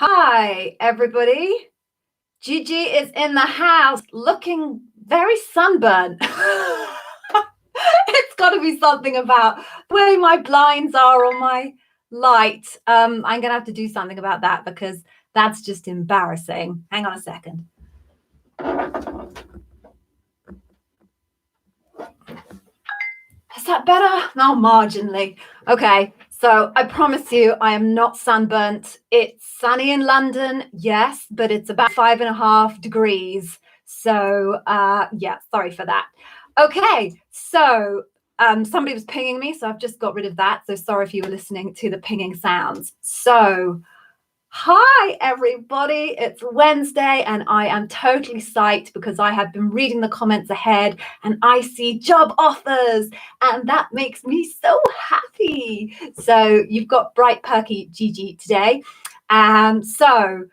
Hi, everybody. Gigi is in the house looking very sunburnt. It's got to be something about the way my blinds are or my light. I'm going to have to do something about that because that's just embarrassing. Hang on a second. Is that better? No, marginally. Okay. So I promise you, I am not sunburnt. It's sunny in London, yes, but it's about 5.5 degrees. So yeah, sorry for that. Okay, so somebody was pinging me, so I've just got rid of that. So sorry if you were listening to the pinging sounds. So hi, everybody. It's Wednesday, and I am totally psyched because I have been reading the comments ahead and I see job offers, and that makes me so happy. So you've got bright, perky Gigi today. So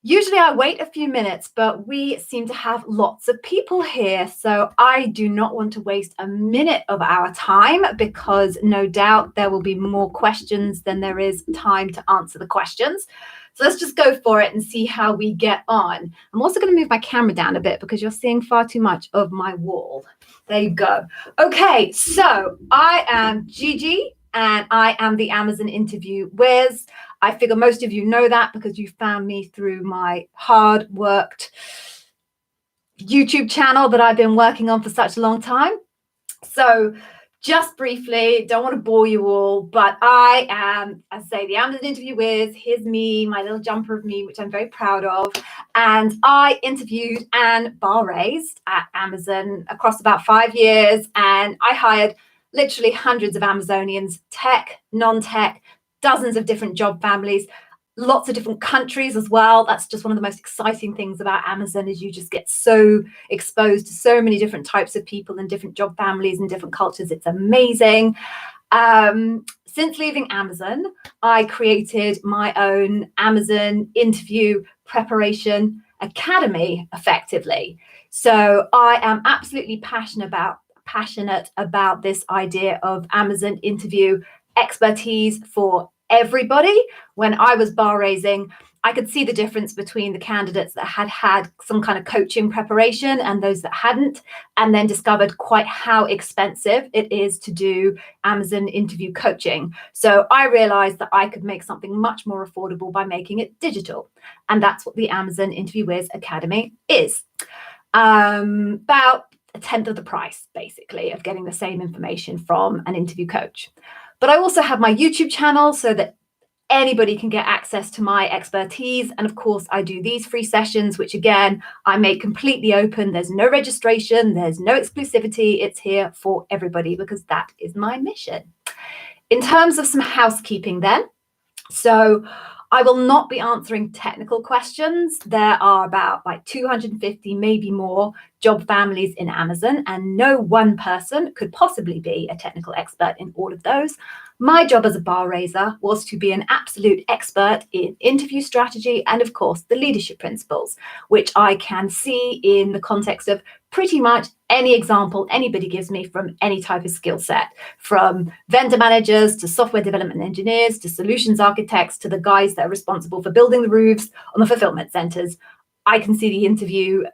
usually I wait a few minutes, but we seem to have lots of people here. So I do not want to waste a minute of our time because no doubt there will be more questions than there is time to answer the questions. So let's just go for it and see how we get on. I'm also going to move my camera down a bit because you're seeing far too much of my wall. There you go. Okay, so I am Gigi and I am the Amazon interview whiz. I figure most of you know that because you found me through my hard-worked YouTube channel that I've been working on for such a long time. So just briefly, don't want to bore you all, but I am, as I say, the Amazon interview whiz. Here's me, my little jumper of me, which I'm very proud of. And I interviewed and bar raised at Amazon across about 5 years. And I hired literally hundreds of Amazonians, tech, non-tech, dozens of different job families, lots of different countries as well. That's just one of the most exciting things about Amazon is you just get so exposed to so many different types of people and different job families and different cultures. It's amazing. Since leaving Amazon, I created my own Amazon interview preparation academy effectively. So I am absolutely passionate about this idea of Amazon interview expertise for everybody. When I was bar raising, I could see the difference between the candidates that had had some kind of coaching preparation and those that hadn't, and then discovered quite how expensive it is to do Amazon interview coaching. So I realized that I could make something much more affordable by making it digital. And that's what the Amazon Interview Whiz Academy is. About a tenth of the price, basically, of getting the same information from an interview coach. But I also have my YouTube channel so that anybody can get access to my expertise. And of course, I do these free sessions, which again, I make completely open. There's no registration, there's no exclusivity. It's here for everybody because that is my mission. In terms of some housekeeping then, so I will not be answering technical questions. There are about like 250, maybe more job families in Amazon, and no one person could possibly be a technical expert in all of those. My job as a bar raiser was to be an absolute expert in interview strategy and, of course, the leadership principles, which I can see in the context of pretty much any example anybody gives me from any type of skill set, from vendor managers to software development engineers to solutions architects to the guys that are responsible for building the roofs on the fulfillment centers. I can see the interview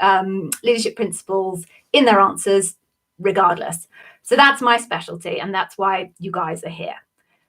leadership principles in their answers regardless. So that's my specialty, and that's why you guys are here.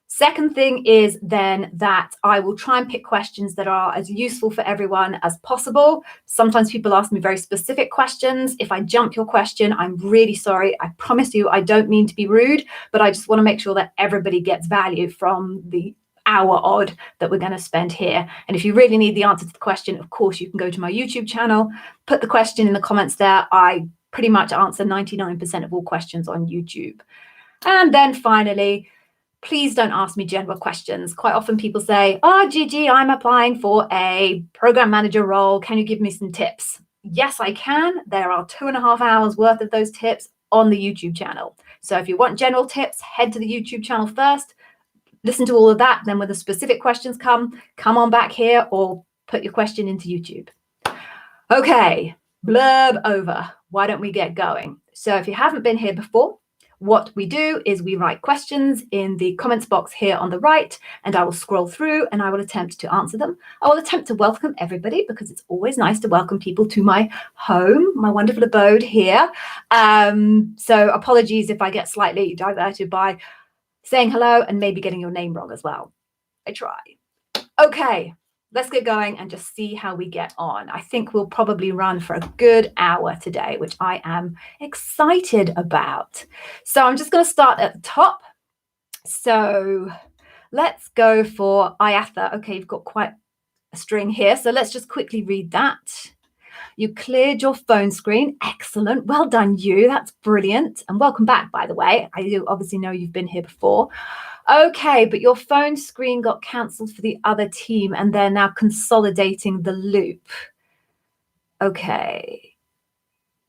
Second thing is then that I will try and pick questions that are as useful for everyone as possible. Sometimes people ask me very specific questions. If I jump your question, I'm really sorry. I promise you, I don't mean to be rude, but I just want to make sure that everybody gets value from the hour odd that we're going to spend here. And if you really need the answer to the question, of course, you can go to my YouTube channel, put the question in the comments there. I pretty much answer 99% of all questions on YouTube. And then finally, please don't ask me general questions. Quite often people say, oh, Gigi, I'm applying for a program manager role. Can you give me some tips? Yes, I can. There are 2.5 hours worth of those tips on the YouTube channel. So if you want general tips, head to the YouTube channel first, listen to all of that. Then when the specific questions come on back here or put your question into YouTube. Okay, blurb over. Why don't we get going? So if you haven't been here before, What we do is we write questions in the comments box here on the right, and I will scroll through and I will attempt to answer them. I will attempt to welcome everybody because it's always nice to welcome people to my home, my wonderful abode here. So apologies if I get slightly diverted by saying hello and maybe getting your name wrong as well. I try. Okay, let's get going and just see how we get on. I think we'll probably run for a good hour today, which I am excited about. So I'm just going to start at the top. So let's go for IATA. Okay, you've got quite a string here. So let's just quickly read that. You cleared your phone screen. Excellent. Well done, you. That's brilliant. And welcome back, by the way. I do obviously know you've been here before. Okay, but your phone screen got cancelled for the other team and they're now consolidating the loop. Okay,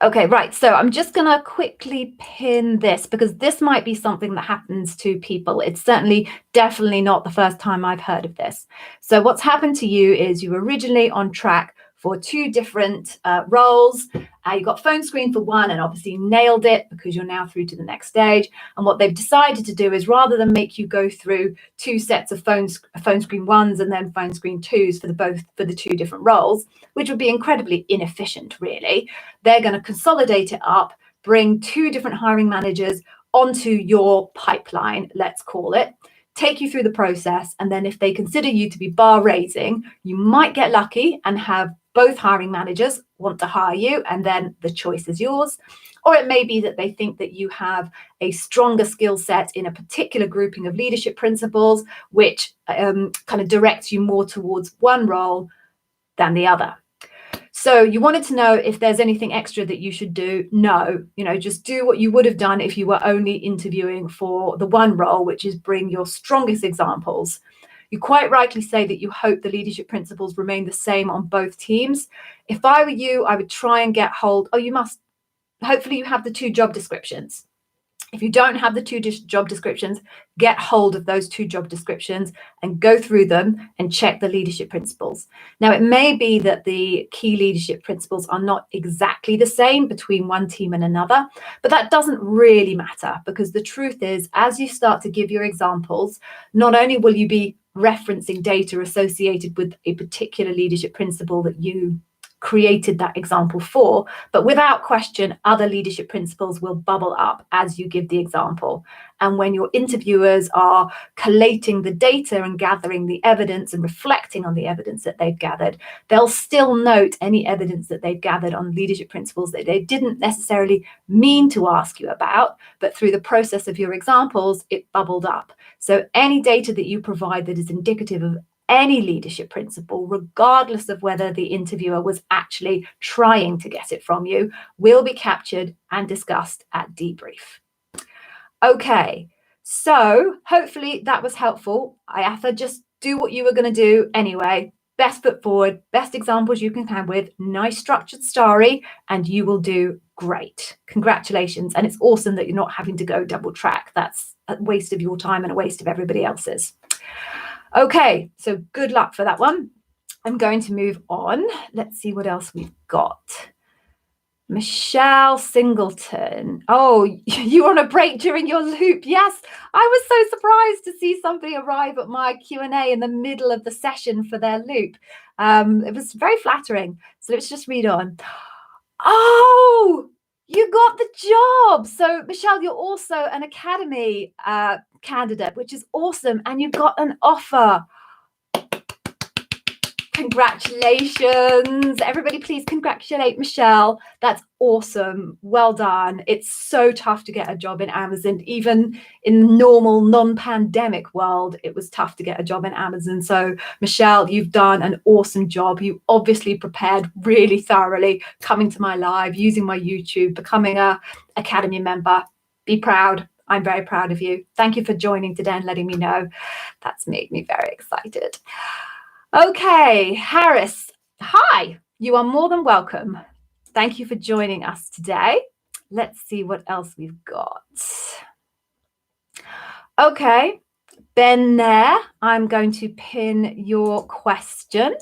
right. So I'm just going to quickly pin this because this might be something that happens to people. It's definitely not the first time I've heard of this. So what's happened to you is you were originally on track for 2 different roles. You got phone screen for one and obviously nailed it because you're now through to the next stage. And what they've decided to do is rather than make you go through 2 sets of phone screen ones and then phone screen twos for the 2 different roles, which would be incredibly inefficient, really, they're going to consolidate it up, bring 2 different hiring managers onto your pipeline, let's call it, take you through the process. And then if they consider you to be bar raising, you might get lucky and have both hiring managers want to hire you, and then the choice is yours. Or it may be that they think that you have a stronger skill set in a particular grouping of leadership principles, which kind of directs you more towards one role than the other. So you wanted to know if there's anything extra that you should do. No, just do what you would have done if you were only interviewing for the one role, which is bring your strongest examples. You quite rightly say that you hope the leadership principles remain the same on both teams. If I were you, I would try and get hold. Hopefully you have the 2 job descriptions. If you don't have the 2 job descriptions, get hold of those 2 job descriptions and go through them and check the leadership principles. Now, it may be that the key leadership principles are not exactly the same between one team and another, but that doesn't really matter because the truth is, as you start to give your examples, not only will you be referencing data associated with a particular leadership principle that you created that example for, but without question, other leadership principles will bubble up as you give the example. And when your interviewers are collating the data and gathering the evidence and reflecting on the evidence that they've gathered, they'll still note any evidence that they've gathered on leadership principles that they didn't necessarily mean to ask you about, but through the process of your examples, it bubbled up. So any data that you provide that is indicative of any leadership principle, regardless of whether the interviewer was actually trying to get it from you, will be captured and discussed at debrief. Okay, so hopefully that was helpful. IATA, just do what you were going to do anyway. Best foot forward, best examples you can come with, nice structured story, and you will do great. Congratulations. And it's awesome that you're not having to go double track. That's a waste of your time and a waste of everybody else's. Okay, so good luck for that one. I'm going to move on. Let's see what else we've got. Michelle Singleton. Oh, you were on a break during your loop. Yes, I was so surprised to see somebody arrive at my Q&A in the middle of the session for their loop. It was very flattering. So let's just read on. Oh, you got the job. So Michelle, you're also an academy candidate, which is awesome. And you got an offer. Congratulations. Everybody, please congratulate Michelle. That's awesome. Well done. It's so tough to get a job in Amazon. Even in the normal non-pandemic world, it was tough to get a job in Amazon. So Michelle, you've done an awesome job. You obviously prepared really thoroughly, coming to my live, using my YouTube, becoming a Academy member. Be proud. I'm very proud of you. Thank you for joining today and letting me know. That's made me very excited. Okay, Harris, hi, you are more than welcome. Thank you for joining us today. Let's see what else we've got. Okay, Ben there, I'm going to pin your question.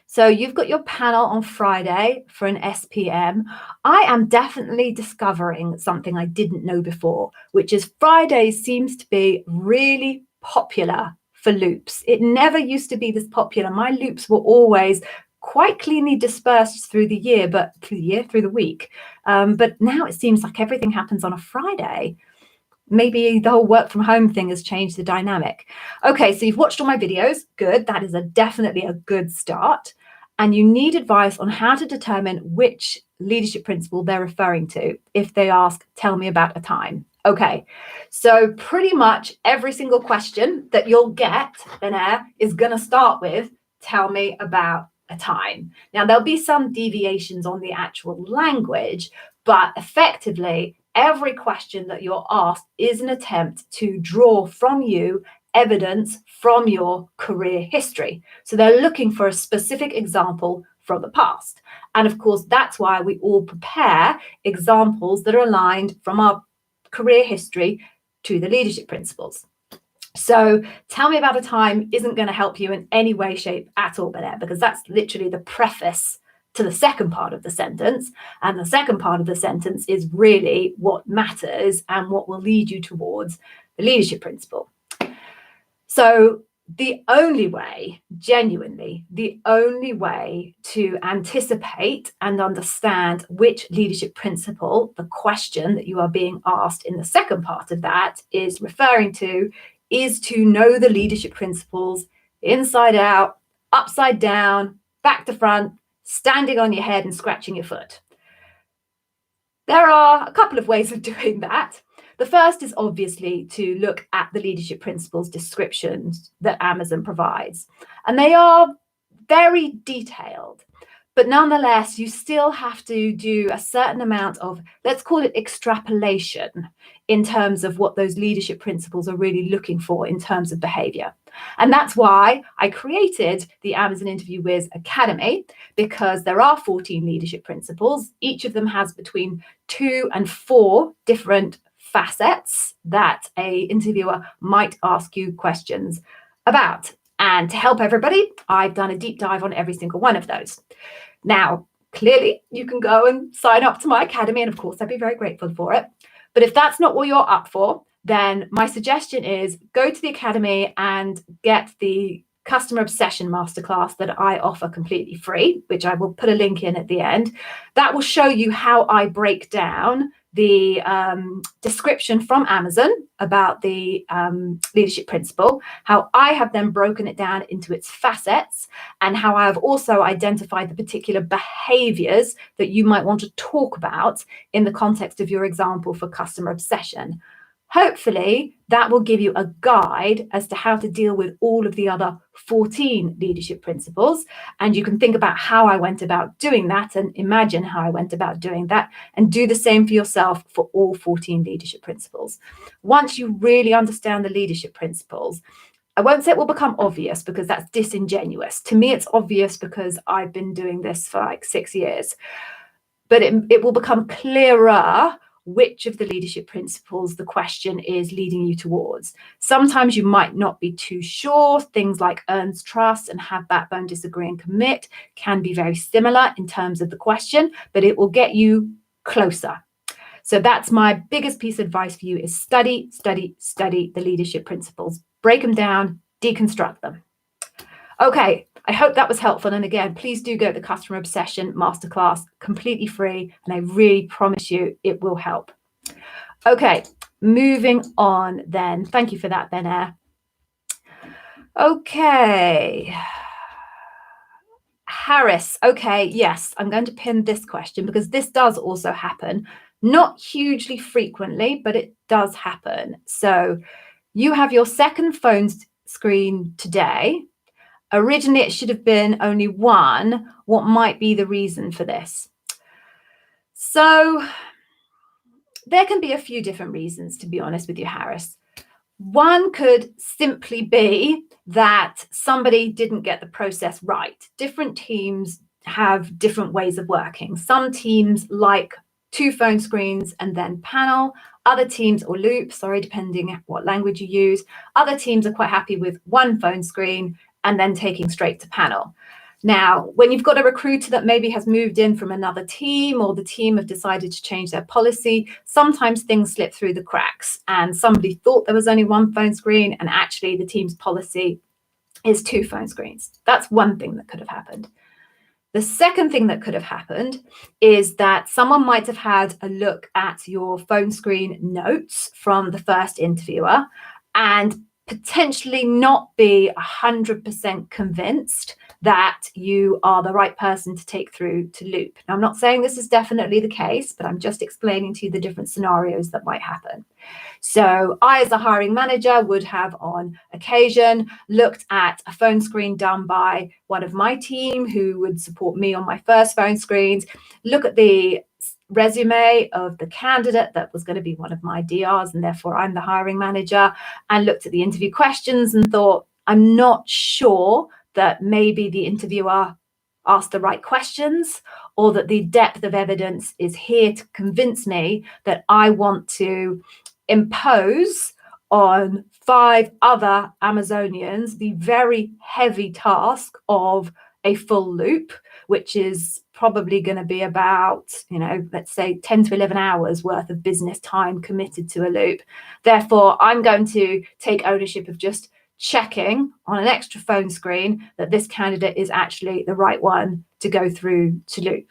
So you've got your panel on Friday for an SPM. I am definitely discovering something I didn't know before, which is Friday seems to be really popular for loops. It never used to be this popular. My loops were always quite cleanly dispersed through the year, but through the week. But now it seems like everything happens on a Friday. Maybe the whole work from home thing has changed the dynamic. Okay, so you've watched all my videos. Good. That is definitely a good start. And you need advice on how to determine which leadership principle they're referring to if they ask, tell me about a time. Okay, so pretty much every single question that you'll get then is going to start with, tell me about a time. Now, there'll be some deviations on the actual language, but effectively, every question that you're asked is an attempt to draw from you evidence from your career history. So they're looking for a specific example from the past. And of course, that's why we all prepare examples that are aligned from our career history to the leadership principles. So tell me about a time isn't going to help you in any way, shape at all, because that's literally the preface to the second part of the sentence. And the second part of the sentence is really what matters and what will lead you towards the leadership principle. So the only way, genuinely, the only way to anticipate and understand which leadership principle, the question that you are being asked in the second part of that is referring to, is to know the leadership principles inside out, upside down, back to front, standing on your head and scratching your foot. There are a couple of ways of doing that. The first is obviously to look at the leadership principles descriptions that Amazon provides. And they are very detailed, but nonetheless, you still have to do a certain amount of, let's call it extrapolation, in terms of what those leadership principles are really looking for in terms of behavior. And that's why I created the Amazon Interview Wiz Academy, because there are 14 leadership principles. Each of them has between 2 and 4 different facets that a interviewer might ask you questions about. And to help everybody, I've done a deep dive on every single one of those. Now, clearly, you can go and sign up to my academy, and of course, I'd be very grateful for it. But if that's not what you're up for, then my suggestion is go to the academy and get the Customer Obsession Masterclass that I offer completely free, which I will put a link in at the end. That will show you how I break down the description from Amazon about the leadership principle, how I have then broken it down into its facets, and how I have also identified the particular behaviors that you might want to talk about in the context of your example for customer obsession. Hopefully, that will give you a guide as to how to deal with all of the other 14 leadership principles. And you can think about how I went about doing that and imagine how I went about doing that and do the same for yourself for all 14 leadership principles. Once you really understand the leadership principles, I won't say it will become obvious because that's disingenuous. To me, it's obvious because I've been doing this for like 6 years. But it will become clearer which of the leadership principles the question is leading you towards. Sometimes you might not be too sure. Things like earns trust and have backbone, disagree, and commit can be very similar in terms of the question, but it will get you closer. So that's my biggest piece of advice for you is study, study, study the leadership principles. Break them down, deconstruct them. Okay, I hope that was helpful. And again, please do go to the Customer Obsession Masterclass, completely free. And I really promise you it will help. Okay, moving on then. Thank you for that, Ben Air. Okay. Harris. Okay, yes, I'm going to pin this question because this does also happen. Not hugely frequently, but it does happen. So you have your second phone screen today. Originally, it should have been only one. What might be the reason for this? So there can be a few different reasons, to be honest with you, Harris. One could simply be that somebody didn't get the process right. Different teams have different ways of working. Some teams like 2 phone screens and then panel. Other teams, or loop, sorry, depending on what language you use. Other teams are quite happy with 1 phone screen and then taking straight to panel. Now, when you've got a recruiter that maybe has moved in from another team, or the team have decided to change their policy, sometimes things slip through the cracks and somebody thought there was only one phone screen and actually the team's policy is 2 phone screens. That's one thing that could have happened. The second thing that could have happened is that someone might have had a look at your phone screen notes from the first interviewer and potentially not be 100% convinced that you are the right person to take through to Loop. Now, I'm not saying this is definitely the case, but I'm just explaining to you the different scenarios that might happen. So I, as a hiring manager, would have on occasion looked at a phone screen done by one of my team who would support me on my first phone screens, look at the resume of the candidate that was going to be one of my DRs, and therefore I'm the hiring manager, and looked at the interview questions and thought, I'm not sure that maybe the interviewer asked the right questions, or that the depth of evidence is here to convince me that I want to impose on 5 other Amazonians the very heavy task of a full loop, which is probably going to be about, let's say 10 to 11 hours worth of business time committed to a loop. Therefore, I'm going to take ownership of just checking on an extra phone screen that this candidate is actually the right one to go through to loop.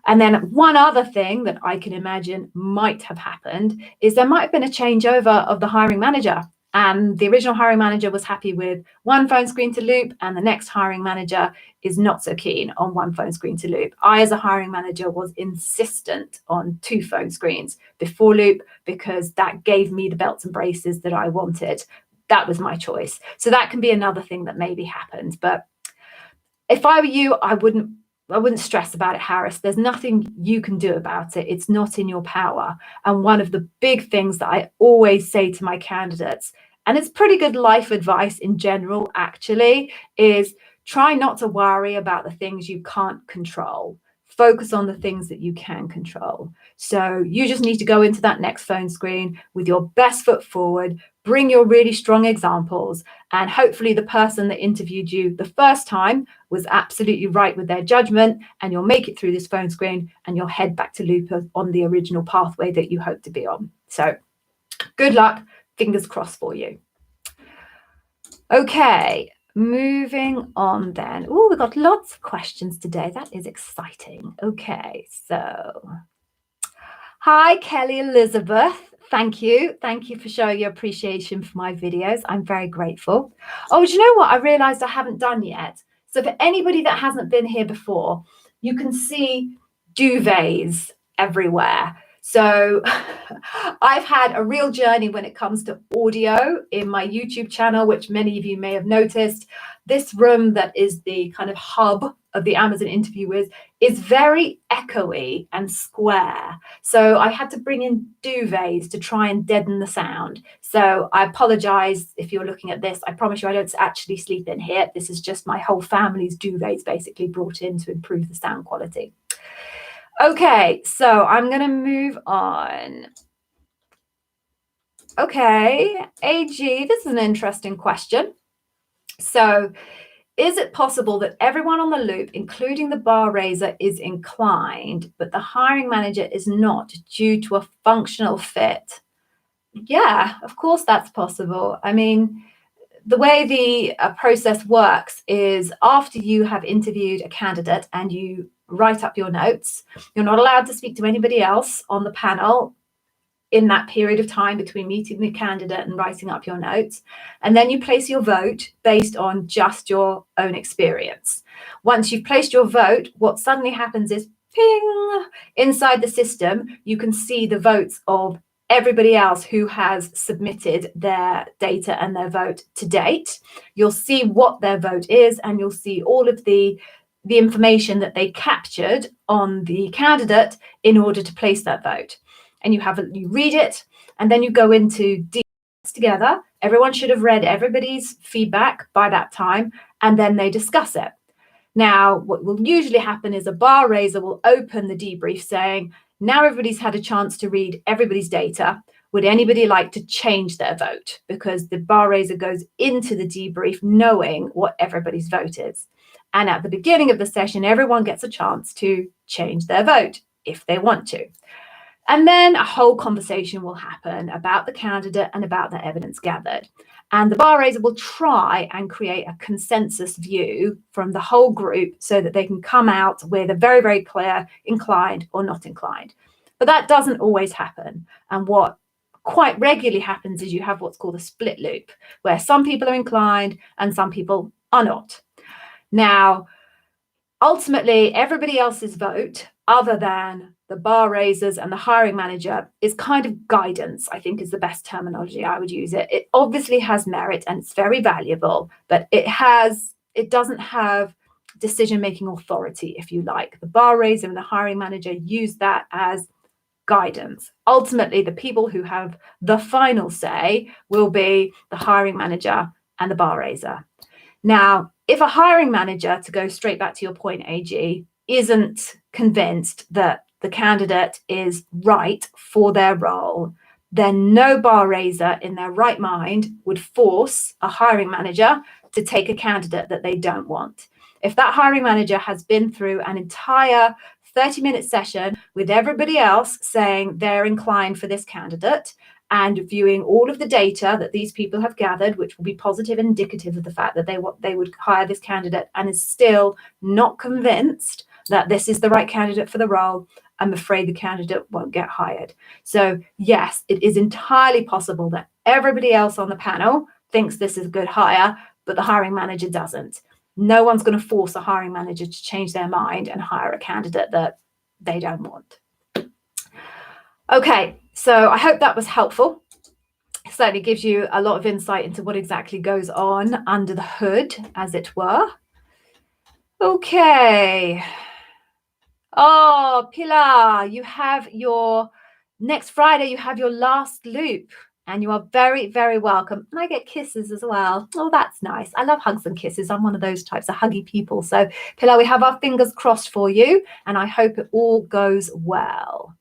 And then one other thing that I can imagine might have happened is there might have been a changeover of the hiring manager. And the original hiring manager was happy with 1 phone screen to loop, and the next hiring manager is not so keen on 1 phone screen to loop. I, as a hiring manager, was insistent on 2 phone screens before loop because that gave me the belts and braces that I wanted. That was my choice. So that can be another thing that maybe happened. But if I were you, I wouldn't stress about it, Harris. There's nothing you can do about it. It's not in your power. And one of the big things that I always say to my candidates, and it's pretty good life advice in general, actually, is try not to worry about the things you can't control. Focus on the things that you can control. So you just need to go into that next phone screen with your best foot forward, bring your really strong examples, and hopefully the person that interviewed you the first time was absolutely right with their judgment, and you'll make it through this phone screen and you'll head back to loop on the original pathway that you hope to be on. So good luck, fingers crossed for you. Okay, moving on then. Oh, we've got lots of questions today. That is exciting. Okay, so hi, Kelly Elizabeth. Thank you. Thank you for showing your appreciation for my videos. I'm very grateful. Oh, do you know what I realized I haven't done yet? So for anybody that hasn't been here before, you can see duvets everywhere. So I've had a real journey when it comes to audio in my YouTube channel, which many of you may have noticed. This room that is the kind of hub of the Amazon interviewers is very echoey and square. So I had to bring in duvets to try and deaden the sound. So I apologize if you're looking at this. I promise you I don't actually sleep in here. This is just my whole family's duvets basically brought in to improve the sound quality. Okay, so I'm going to move on. Okay, AG, this is an interesting question. So, is it possible that everyone on the loop, including the bar raiser, is inclined, but the hiring manager is not due to a functional fit? Yeah, of course that's possible. I mean, the way the process works is after you have interviewed a candidate and you write up your notes, you're not allowed to speak to anybody else on the panel in that period of time between meeting the candidate and writing up your notes. And then you place your vote based on just your own experience. Once you've placed your vote, what suddenly happens is ping, inside the system, you can see the votes of everybody else who has submitted their data and their vote to date. You'll see what their vote is, and you'll see all of the information that they captured on the candidate in order to place that vote. And you read it, and then you go into details together. Everyone should have read everybody's feedback by that time, and then they discuss it. Now, what will usually happen is a bar raiser will open the debrief saying, now everybody's had a chance to read everybody's data. Would anybody like to change their vote? Because the bar raiser goes into the debrief knowing what everybody's vote is. And at the beginning of the session, everyone gets a chance to change their vote if they want to. And then a whole conversation will happen about the candidate and about the evidence gathered. And the bar raiser will try and create a consensus view from the whole group so that they can come out with a very, very clear inclined or not inclined. But that doesn't always happen. And what quite regularly happens is you have what's called a split loop, where some people are inclined and some people are not. Now, ultimately, everybody else's vote, other than the bar raisers and the hiring manager, is kind of guidance, I think is the best terminology I would use it. It obviously has merit and it's very valuable, but it doesn't have decision-making authority, if you like. The bar raiser and the hiring manager use that as guidance. Ultimately, the people who have the final say will be the hiring manager and the bar raiser. Now, if a hiring manager, to go straight back to your point, AG, isn't convinced that the candidate is right for their role, then no bar raiser in their right mind would force a hiring manager to take a candidate that they don't want. If that hiring manager has been through an entire 30-minute session with everybody else saying they're inclined for this candidate and viewing all of the data that these people have gathered, which will be positive and indicative of the fact that they would hire this candidate, and is still not convinced that this is the right candidate for the role, I'm afraid the candidate won't get hired. So yes, it is entirely possible that everybody else on the panel thinks this is a good hire, but the hiring manager doesn't. No one's going to force a hiring manager to change their mind and hire a candidate that they don't want. Okay, so I hope that was helpful. It certainly gives you a lot of insight into what exactly goes on under the hood, as it were. Okay. Oh, Pilar, you have your next Friday, you have your last loop, and you are very, very welcome. And I get kisses as well. Oh, that's nice. I love hugs and kisses. I'm one of those types of huggy people. So, Pilar, we have our fingers crossed for you, and I hope it all goes well.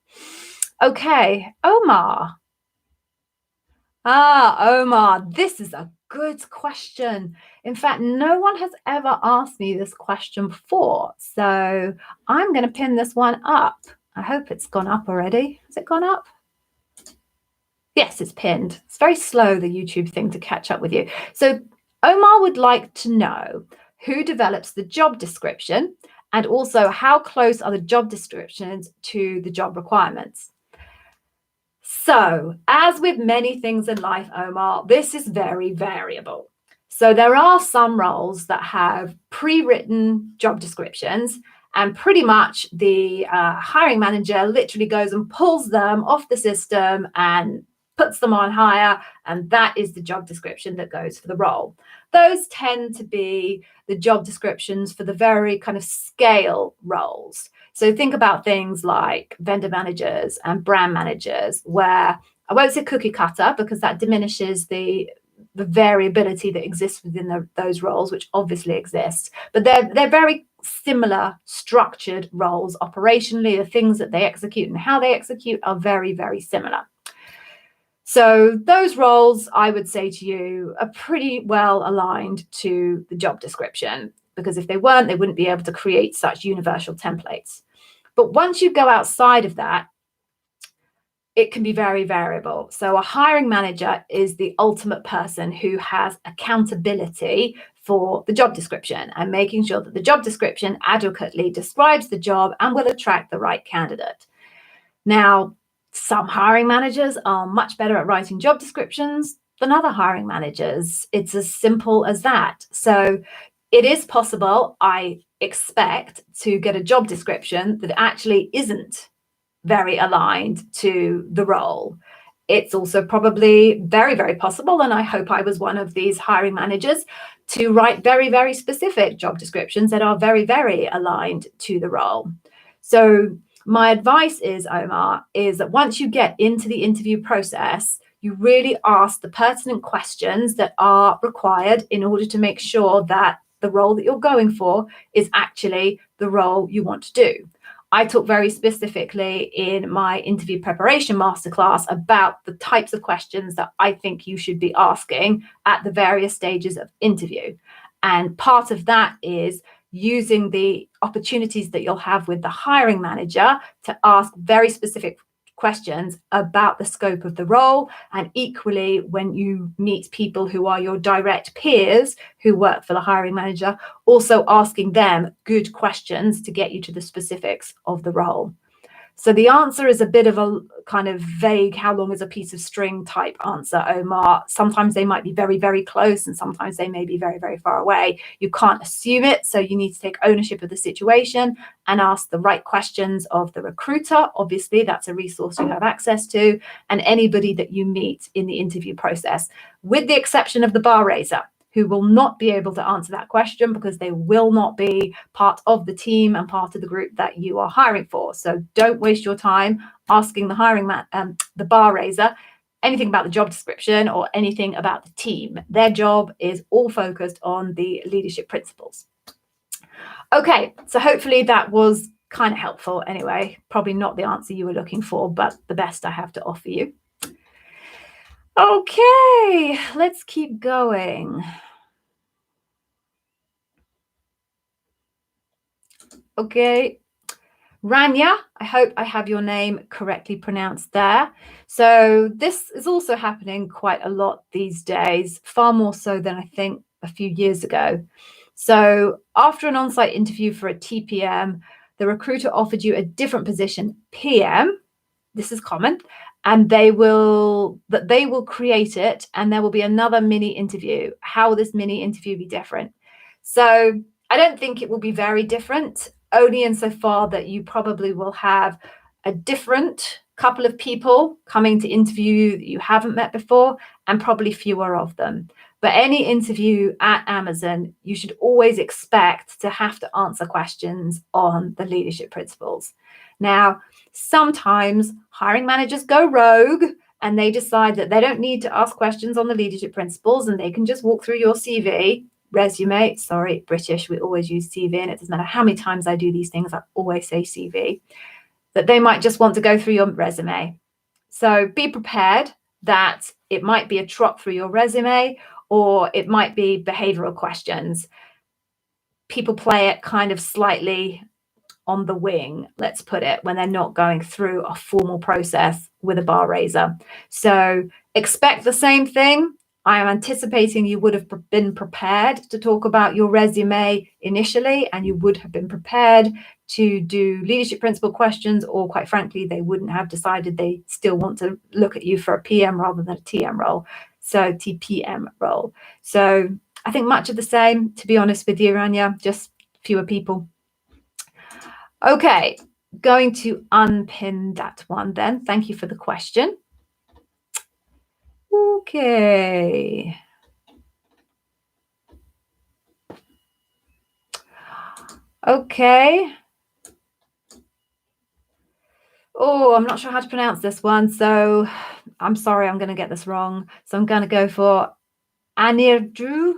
Okay, Omar. Omar, this is a good question. In fact, no one has ever asked me this question before. So I'm going to pin this one up. I hope it's gone up already. Has it gone up? Yes, it's pinned. It's very slow, the YouTube thing, to catch up with you. So Omar would like to know who develops the job description, and also how close are the job descriptions to the job requirements. So, as with many things in life, Omar, this is very variable. So there are some roles that have pre-written job descriptions, and pretty much the hiring manager literally goes and pulls them off the system and puts them on hire, and that is the job description that goes for the role. Those tend to be the job descriptions for the very kind of scale roles. So think about things like vendor managers and brand managers, where I won't say cookie cutter because that diminishes the variability that exists within those roles, which obviously exists, but they're very similar structured roles operationally. The things that they execute and how they execute are very, very similar. So those roles, I would say to you, are pretty well aligned to the job description, because if they weren't, they wouldn't be able to create such universal templates. But once you go outside of that, it can be very variable. So a hiring manager is the ultimate person who has accountability for the job description and making sure that the job description adequately describes the job and will attract the right candidate. Now, some hiring managers are much better at writing job descriptions than other hiring managers. It's as simple as that. So it is possible, I expect, to get a job description that actually isn't very aligned to the role. It's also probably very, very possible, and I hope I was one of these hiring managers, to write very, very specific job descriptions that are very, very aligned to the role. So my advice is, Omar, is that once you get into the interview process, you really ask the pertinent questions that are required in order to make sure that the role that you're going for is actually the role you want to do. I talk very specifically in my interview preparation masterclass about the types of questions that I think you should be asking at the various stages of interview. And part of that is using the opportunities that you'll have with the hiring manager to ask very specific questions about the scope of the role, and equally when you meet people who are your direct peers who work for the hiring manager, also asking them good questions to get you to the specifics of the role. So the answer is a bit of a kind of vague, how long is a piece of string type answer, Omar. Sometimes they might be very, very close, and sometimes they may be very, very far away. You can't assume it, so you need to take ownership of the situation and ask the right questions of the recruiter. Obviously, that's a resource you have access to, and anybody that you meet in the interview process, with the exception of the bar raiser, who will not be able to answer that question because they will not be part of the team and part of the group that you are hiring for. So don't waste your time asking the bar raiser anything about the job description or anything about the team. Their job is all focused on the leadership principles. Okay, so hopefully that was kind of helpful anyway. Probably not the answer you were looking for, but the best I have to offer you. Okay, let's keep going. Okay, Rania, I hope I have your name correctly pronounced there. So this is also happening quite a lot these days, far more so than I think a few years ago. So after an on-site interview for a TPM, the recruiter offered you a different position, PM. This is common, and they will create it, and there will be another mini interview. How will this mini interview be different? So I don't think it will be very different, only insofar that you probably will have a different couple of people coming to interview you that you haven't met before, and probably fewer of them. But any interview at Amazon, you should always expect to have to answer questions on the leadership principles. Now, sometimes hiring managers go rogue and they decide that they don't need to ask questions on the leadership principles and they can just walk through your resume. Sorry, British, we always use CV, and it doesn't matter how many times I do these things, I always say CV, that they might just want to go through your resume. So be prepared that it might be a trot through your resume, or it might be behavioral questions. People play it kind of slightly on the wing, let's put it, when they're not going through a formal process with a bar raiser. So expect the same thing. I am anticipating you would have been prepared to talk about your resume initially, and you would have been prepared to do leadership principle questions, or quite frankly, they wouldn't have decided they still want to look at you for a PM rather than a TM role. So TPM role. So I think much of the same, to be honest with you, Rania, just fewer people. Okay, going to unpin that one then. Thank you for the question. Okay. Okay. Oh, I'm not sure how to pronounce this one, so I'm sorry, I'm going to get this wrong. So I'm going to go for Anirdu.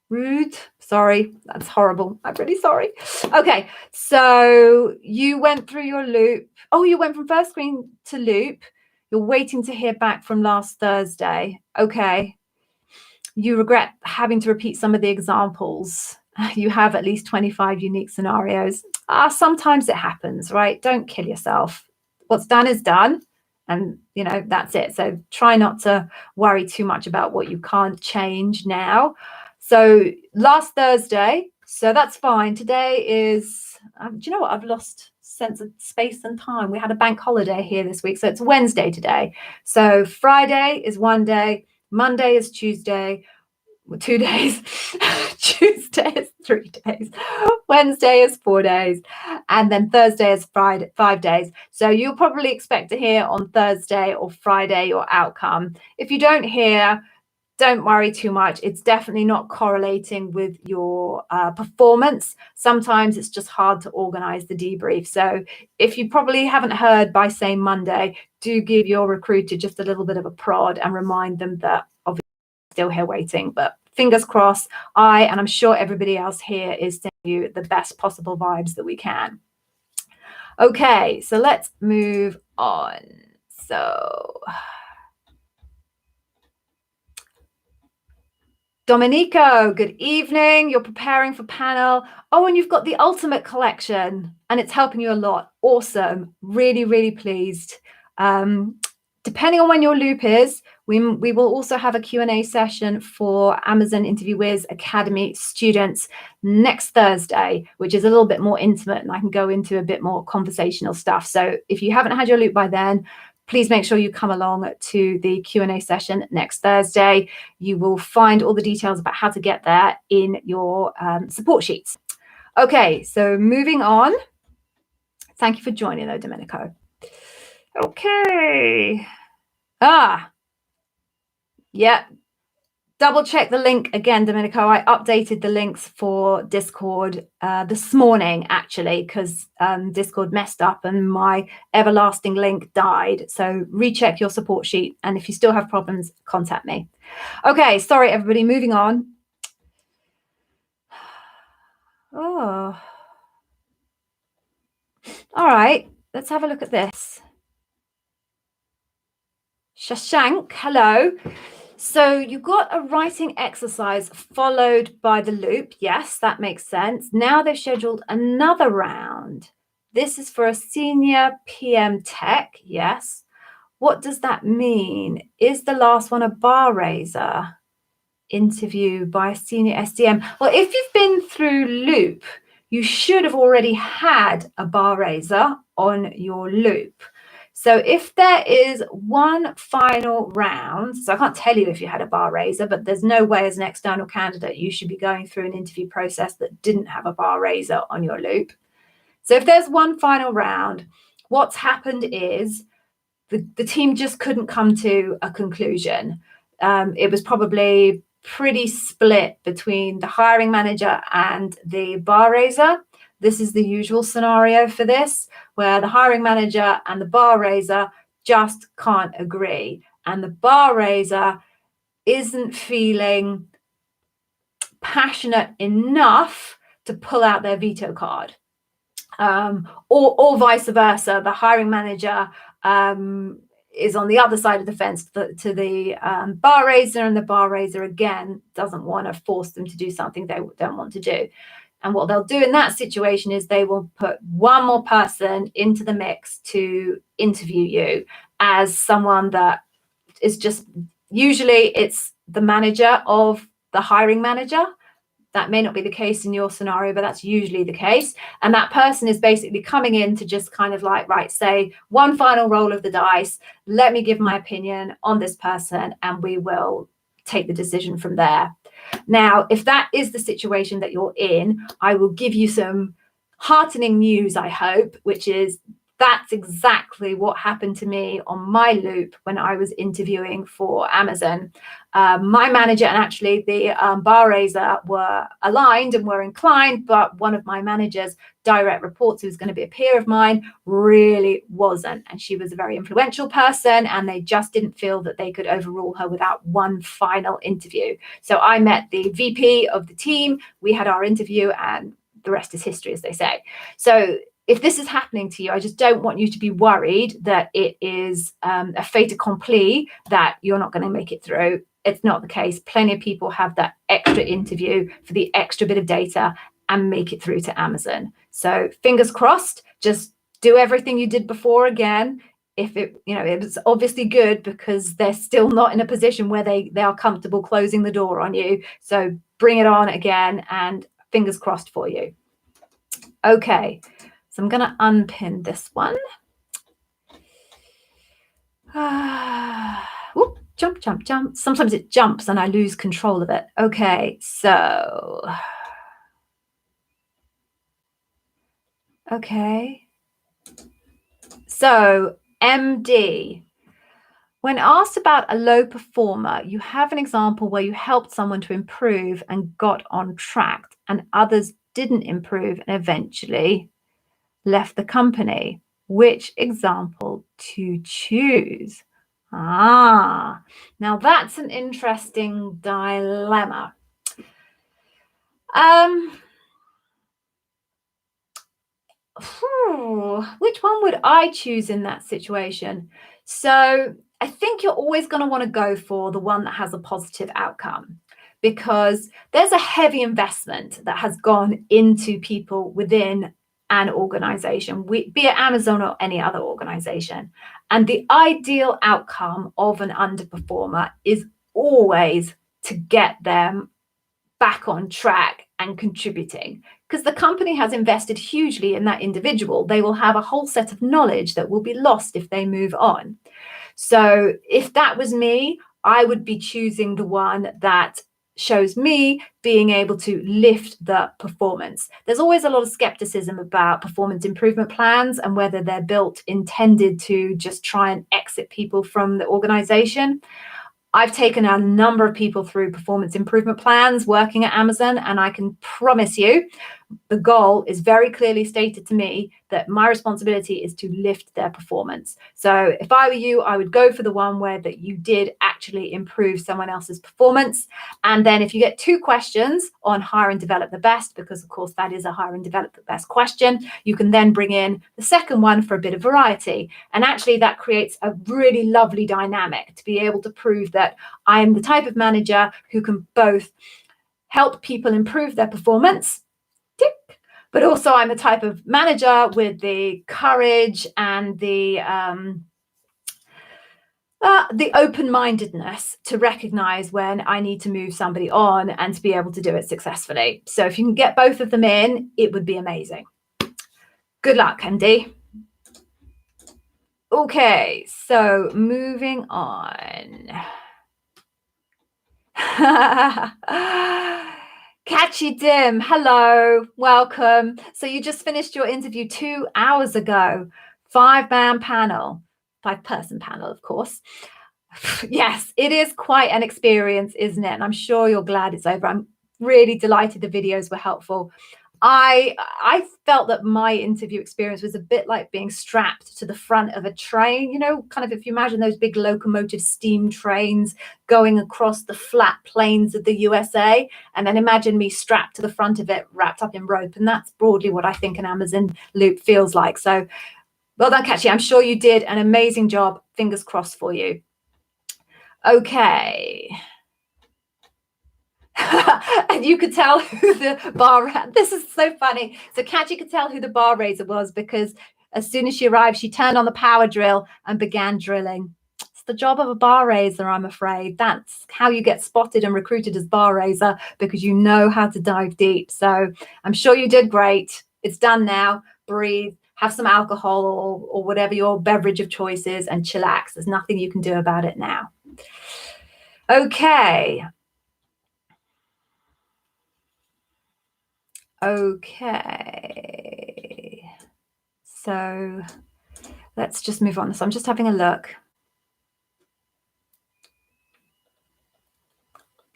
Rude. Sorry, that's horrible. I'm really sorry. Okay, so you went through your loop. Oh, you went from first screen to loop. You're waiting to hear back from last Thursday. Okay. You regret having to repeat some of the examples. You have at least 25 unique scenarios. Sometimes it happens, right? Don't kill yourself. What's done is done. And, that's it. So try not to worry too much about what you can't change now. So last Thursday, so that's fine. Today is, do you know what? I've lost sense of space and time. We had a bank holiday here this week. So it's Wednesday today. So Friday is one day. Monday is Tuesday. 2 days. Tuesday is 3 days. Wednesday is 4 days. And then Thursday is Friday, 5 days. So you'll probably expect to hear on Thursday or Friday your outcome. If you don't hear, don't worry too much. It's definitely not correlating with your performance. Sometimes it's just hard to organize the debrief. So if you probably haven't heard by, say, Monday, do give your recruiter just a little bit of a prod and remind them that obviously still here waiting, but fingers crossed. And I'm sure everybody else here is sending you the best possible vibes that we can. Okay, so let's move on. So Domenico, good evening. You're preparing for panel. Oh, and you've got the Ultimate collection and it's helping you a lot. Awesome. Really, really pleased. Depending on when your loop is, we will also have a Q&A session for Amazon Interview Wiz Academy students next Thursday, which is a little bit more intimate and I can go into a bit more conversational stuff. So if you haven't had your loop by then, please make sure you come along to the Q&A session next Thursday. You will find all the details about how to get there in your support sheets. Okay, so moving on. Thank you for joining though, Domenico. Okay. Yeah. Double check the link again, Domenico. I updated the links for Discord this morning, actually, because Discord messed up and my everlasting link died. So recheck your support sheet. And if you still have problems, contact me. Okay, sorry, everybody. Moving on. Oh. All right, let's have a look at this. Shashank, hello. So you've got a writing exercise followed by the loop. Yes, that makes sense. Now they've scheduled another round. This is for a senior PM tech. Yes. What does that mean? Is the last one a bar raiser? Interview by a senior SDM. Well, if you've been through loop, you should have already had a bar raiser on your loop. So if there is one final round, so I can't tell you if you had a bar raiser, but there's no way as an external candidate you should be going through an interview process that didn't have a bar raiser on your loop. So if there's one final round, what's happened is the team just couldn't come to a conclusion. It was probably pretty split between the hiring manager and the bar raiser. This is the usual scenario for this, where the hiring manager and the bar raiser just can't agree. And the bar raiser isn't feeling passionate enough to pull out their veto card. Or vice versa, the hiring manager is on the other side of the fence to the bar raiser, and the bar raiser again doesn't want to force them to do something they don't want to do. And what they'll do in that situation is they will put one more person into the mix to interview you as someone that is just, usually it's the manager of the hiring manager. That may not be the case in your scenario, but that's usually the case. And that person is basically coming in to just kind of like, right, say one final roll of the dice. Let me give my opinion on this person and we will take the decision from there. Now, if that is the situation that you're in, I will give you some heartening news, I hope, which is that's exactly what happened to me on my loop when I was interviewing for Amazon. My manager and actually the bar raiser were aligned and were inclined, but one of my manager's direct reports, who was going to be a peer of mine, really wasn't. And she was a very influential person and they just didn't feel that they could overrule her without one final interview. So I met the VP of the team, we had our interview, and the rest is history, as they say. So if this is happening to you, I just don't want you to be worried that it is a fait accompli, that you're not going to make it through. It's not the case. Plenty of people have that extra interview for the extra bit of data and make it through to Amazon. So fingers crossed, just do everything you did before again. If it, it's obviously good because they're still not in a position where they are comfortable closing the door on you. So bring it on again and fingers crossed for you. Okay. So I'm going to unpin this one. Whoop, jump, jump, jump. Sometimes it jumps and I lose control of it. Okay, so. Okay. So, MD. When asked about a low performer, you have an example where you helped someone to improve and got on track, and others didn't improve and eventually left the company. Which example to choose? Now that's an interesting dilemma. Which one would I choose in that situation? So I think you're always going to want to go for the one that has a positive outcome, because there's a heavy investment that has gone into people within an organization, be it Amazon or any other organization. And the ideal outcome of an underperformer is always to get them back on track and contributing, because the company has invested hugely in that individual. They will have a whole set of knowledge that will be lost if they move on. So if that was me, I would be choosing the one that shows me being able to lift the performance. There's always a lot of skepticism about performance improvement plans and whether they're built intended to just try and exit people from the organization. I've taken a number of people through performance improvement plans working at Amazon, and I can promise you the goal is very clearly stated to me that my responsibility is to lift their performance. So if I were you, I would go for the one where that you did actually improve someone else's performance. And then if you get 2 questions on hire and develop the best, because of course that is a hire and develop the best question, you can then bring in the second one for a bit of variety. And actually that creates a really lovely dynamic to be able to prove that I am the type of manager who can both help people improve their performance, tick, but also I'm the type of manager with the courage and the open-mindedness to recognize when I need to move somebody on and to be able to do it successfully. So if you can get both of them in, it would be amazing. Good luck, MD. Okay, so moving on. Catchy Dim, hello, welcome. So you just finished your interview 2 hours ago. 5-man panel, 5-person panel, of course. Yes, it is quite an experience, isn't it? And I'm sure you're glad it's over. I'm really delighted the videos were helpful. I felt that my interview experience was a bit like being strapped to the front of a train, you know, kind of if you imagine those big locomotive steam trains going across the flat plains of the USA, and then imagine me strapped to the front of it, wrapped up in rope. And that's broadly what I think an Amazon loop feels like. So well done, Catchy. I'm sure you did an amazing job. Fingers crossed for you. Okay. And you could tell who the bar, this is so funny. So Catchy could tell who the bar raiser was because as soon as she arrived, she turned on the power drill and began drilling. It's the job of a bar raiser, I'm afraid. That's how you get spotted and recruited as bar raiser, because you know how to dive deep. So I'm sure you did great. It's done now. Breathe, have some alcohol or whatever your beverage of choice is, and chillax. There's nothing you can do about it now. Okay. Okay, so let's just move on. So I'm just having a look.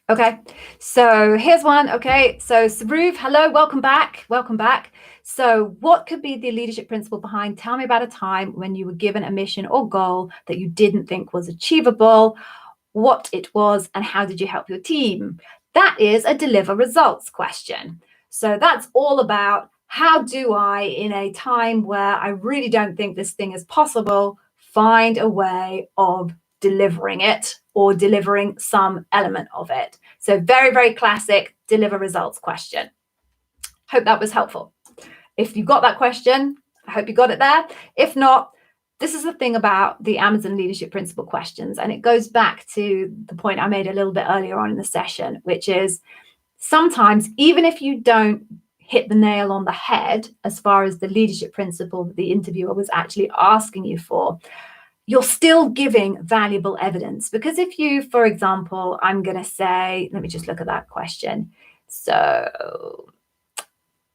Okay, so here's one. Okay, so Sabruv, hello, welcome back. Welcome back. So what could be the leadership principle behind tell me about a time when you were given a mission or goal that you didn't think was achievable, what it was, and how did you help your team? That is a deliver results question. So that's all about how do I, in a time where I really don't think this thing is possible, find a way of delivering it or delivering some element of it. So very, very classic deliver results question. Hope that was helpful. If you got that question, I hope you got it there. If not, this is the thing about the Amazon leadership principle questions, and it goes back to the point I made a little bit earlier on in the session, which is sometimes, even if you don't hit the nail on the head as far as the leadership principle that the interviewer was actually asking you for, you're still giving valuable evidence. Because if you, for example, I'm going to say, let me just look at that question. So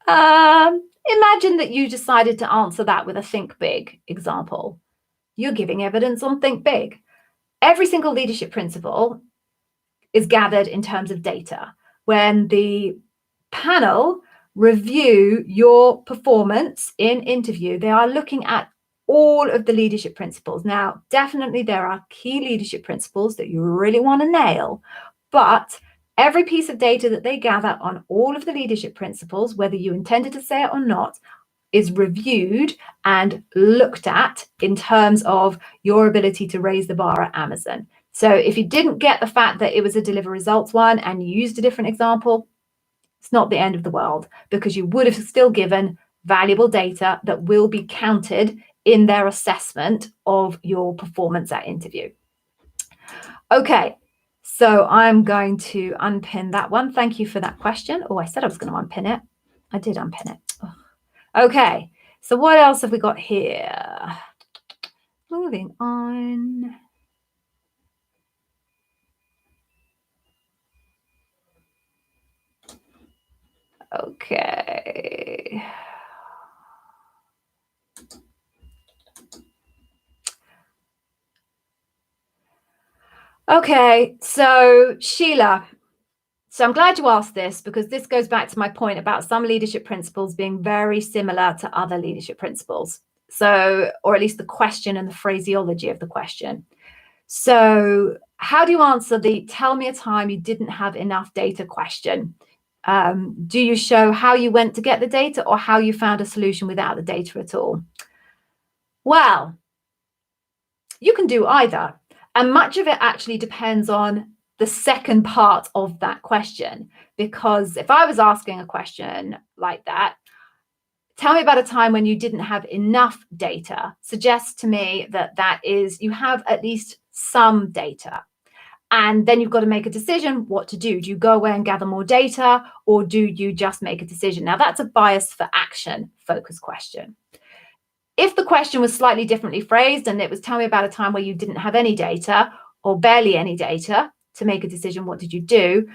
imagine that you decided to answer that with a think big example. You're giving evidence on think big. Every single leadership principle is gathered in terms of data. When the panel review your performance in interview, they are looking at all of the leadership principles. Now, definitely there are key leadership principles that you really want to nail, but every piece of data that they gather on all of the leadership principles, whether you intended to say it or not, is reviewed and looked at in terms of your ability to raise the bar at Amazon. So if you didn't get the fact that it was a deliver results one and you used a different example, it's not the end of the world, because you would have still given valuable data that will be counted in their assessment of your performance at interview. Okay, so I'm going to unpin that one. Thank you for that question. Oh, I said I was going to unpin it. I did unpin it. Oh. Okay, so what else have we got here? Moving on. Okay. Okay, so Sheila, so I'm glad you asked this, because this goes back to my point about some leadership principles being very similar to other leadership principles. So, or at least the question and the phraseology of the question. So how do you answer the tell me a time you didn't have enough data question? Do you show how you went to get the data or how you found a solution without the data at all? Well, you can do either. And much of it actually depends on the second part of that question. Because if I was asking a question like that, tell me about a time when you didn't have enough data, suggests to me that that is, you have at least some data. And then you've got to make a decision what to do. Do you go away and gather more data, or do you just make a decision? Now, that's a bias for action focused question. If the question was slightly differently phrased and it was tell me about a time where you didn't have any data or barely any data to make a decision, what did you do?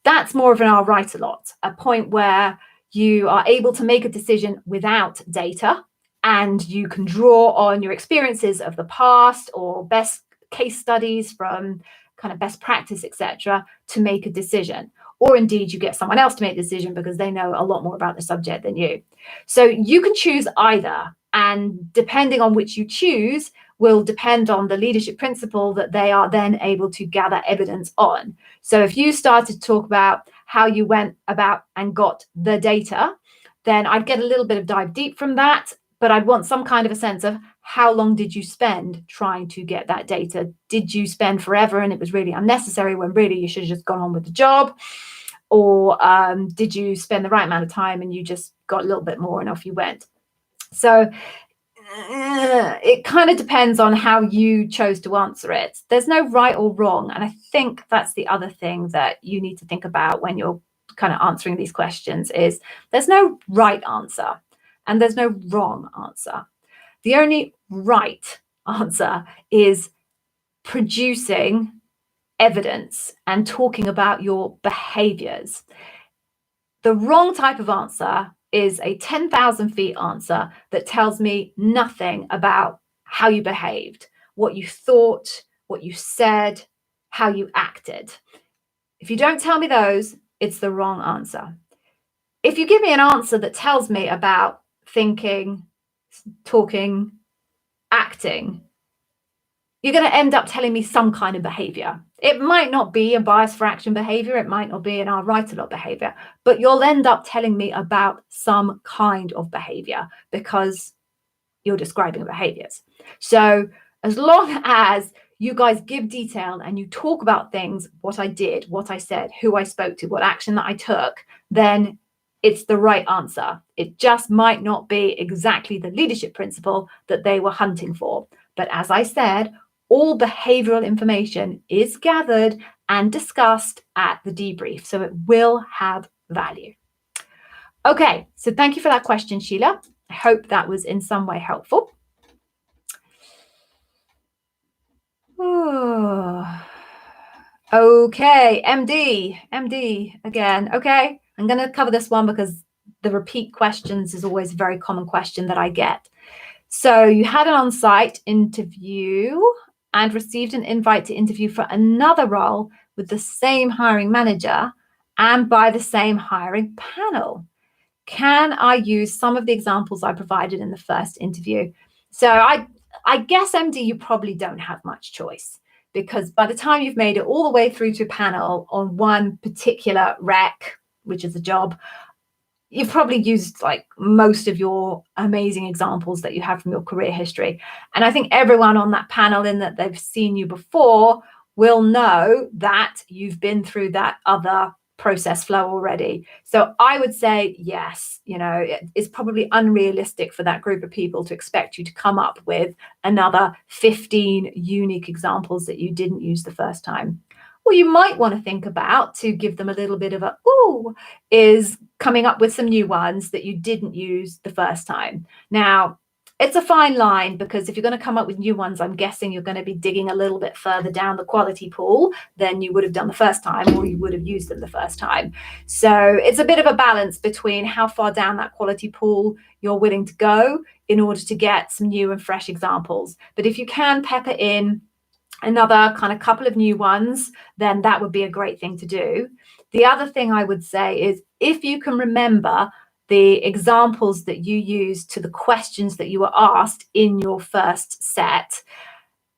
That's more of an I'll write a lot, a point where you are able to make a decision without data, and you can draw on your experiences of the past or best case studies from kind of best practice, etc., to make a decision. Or indeed, you get someone else to make the decision because they know a lot more about the subject than you. So you can choose either. And depending on which you choose will depend on the leadership principle that they are then able to gather evidence on. So if you started to talk about how you went about and got the data, then I'd get a little bit of dive deep from that, but I'd want some kind of a sense of how long did you spend trying to get that data? Did you spend forever and it was really unnecessary when really you should have just gone on with the job? Or did you spend the right amount of time and you just got a little bit more and off you went? So it kind of depends on how you chose to answer it. There's no right or wrong. And I think that's the other thing that you need to think about when you're kind of answering these questions is there's no right answer and there's no wrong answer. The only right answer is producing evidence and talking about your behaviors. The wrong type of answer is a 10,000 feet answer that tells me nothing about how you behaved, what you thought, what you said, how you acted. If you don't tell me those, it's the wrong answer. If you give me an answer that tells me about thinking, talking, acting, you're going to end up telling me some kind of behavior. It might not be a bias for action behavior. It might not be an I'll write a lot behavior, but you'll end up telling me about some kind of behavior because you're describing behaviors. So as long as you guys give detail and you talk about things, what I did, what I said, who I spoke to, what action that I took, then it's the right answer. It just might not be exactly the leadership principle that they were hunting for. But as I said, all behavioral information is gathered and discussed at the debrief, so it will have value. Okay, so thank you for that question, Sheila. I hope that was in some way helpful. Oh. Okay, MD again. Okay, I'm going to cover this one because the repeat questions is always a very common question that I get. So you had an on-site interview and received an invite to interview for another role with the same hiring manager and by the same hiring panel. Can I use some of the examples I provided in the first interview? So I guess, MD, you probably don't have much choice, because by the time you've made it all the way through to a panel on one particular rec, which is a job, you've probably used like most of your amazing examples that you have from your career history. And I think everyone on that panel, in that they've seen you before, will know that you've been through that other process flow already. So I would say yes, it's probably unrealistic for that group of people to expect you to come up with another 15 unique examples that you didn't use the first time. What you might want to think about to give them a little bit of a ooh is coming up with some new ones that you didn't use the first time. Now, it's a fine line, because if you're going to come up with new ones, I'm guessing you're going to be digging a little bit further down the quality pool than you would have done the first time, or you would have used them the first time. So it's a bit of a balance between how far down that quality pool you're willing to go in order to get some new and fresh examples. But if you can pepper in another kind of couple of new ones, then that would be a great thing to do. The other thing I would say is, if you can remember the examples that you used to the questions that you were asked in your first set,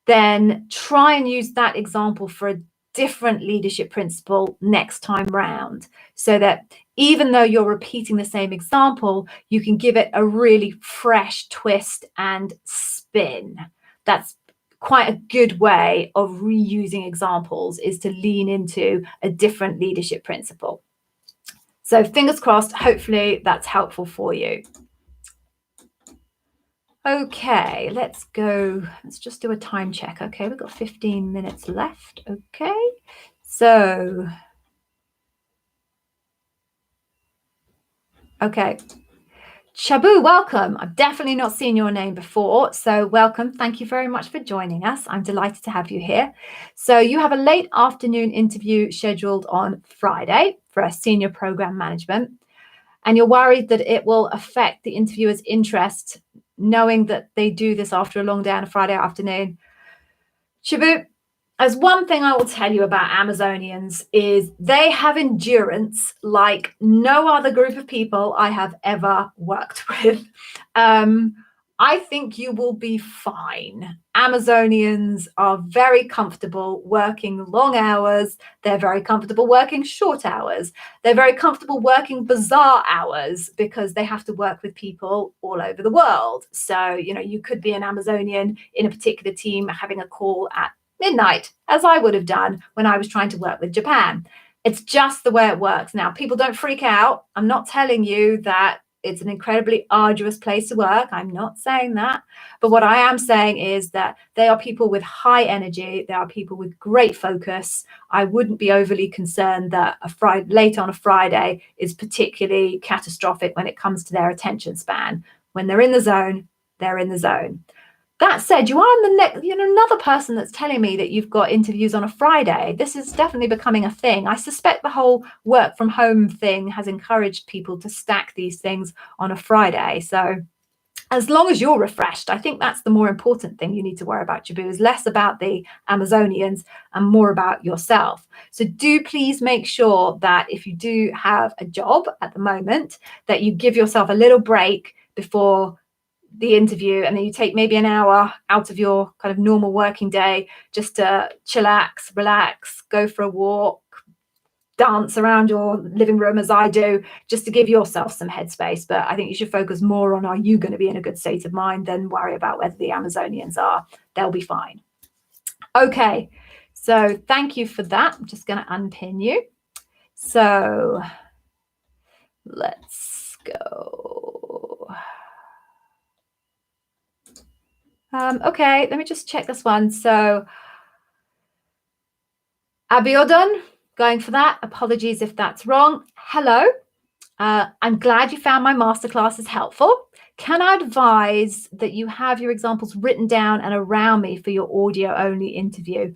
then try and use that example for a different leadership principle next time round, so that even though you're repeating the same example, you can give it a really fresh twist and spin. That's quite a good way of reusing examples, is to lean into a different leadership principle. So fingers crossed, hopefully that's helpful for you. Okay, let's go. Let's just do a time check. Okay, we've got 15 minutes left. Okay, so, okay. Shabu, welcome. I've definitely not seen your name before, so welcome. Thank you very much for joining us. I'm delighted to have you here. So you have a late afternoon interview scheduled on Friday for a senior program management, and you're worried that it will affect the interviewer's interest, knowing that they do this after a long day on a Friday afternoon. Shabu, as one thing I will tell you about Amazonians is they have endurance like no other group of people I have ever worked with. I think you will be fine. Amazonians are very comfortable working long hours. They're very comfortable working short hours. They're very comfortable working bizarre hours, because they have to work with people all over the world. So, you could be an Amazonian in a particular team having a call at midnight, as I would have done when I was trying to work with Japan. It's just the way it works. Now, people don't freak out. I'm not telling you that it's an incredibly arduous place to work. I'm not saying that. But what I am saying is that they are people with high energy. They are people with great focus. I wouldn't be overly concerned that late on a Friday is particularly catastrophic when it comes to their attention span. When they're in the zone, they're in the zone. That said, you are another person that's telling me that you've got interviews on a Friday. This is definitely becoming a thing. I suspect the whole work from home thing has encouraged people to stack these things on a Friday. So as long as you're refreshed, I think that's the more important thing you need to worry about, Jabu, is less about the Amazonians and more about yourself. So do please make sure that if you do have a job at the moment, that you give yourself a little break before the interview, and then you take maybe an hour out of your kind of normal working day just to chillax, relax, go for a walk, dance around your living room as I do, just to give yourself some headspace. But I think you should focus more on, are you going to be in a good state of mind, than worry about whether the Amazonians are. They'll be fine. Okay, so thank you for that. I'm just going to unpin you. So let's go. Okay, let me just check this one. So Abiodun, going for that. Apologies if that's wrong. Hello. I'm glad you found my masterclasses helpful. Can I advise that you have your examples written down and around me for your audio only interview?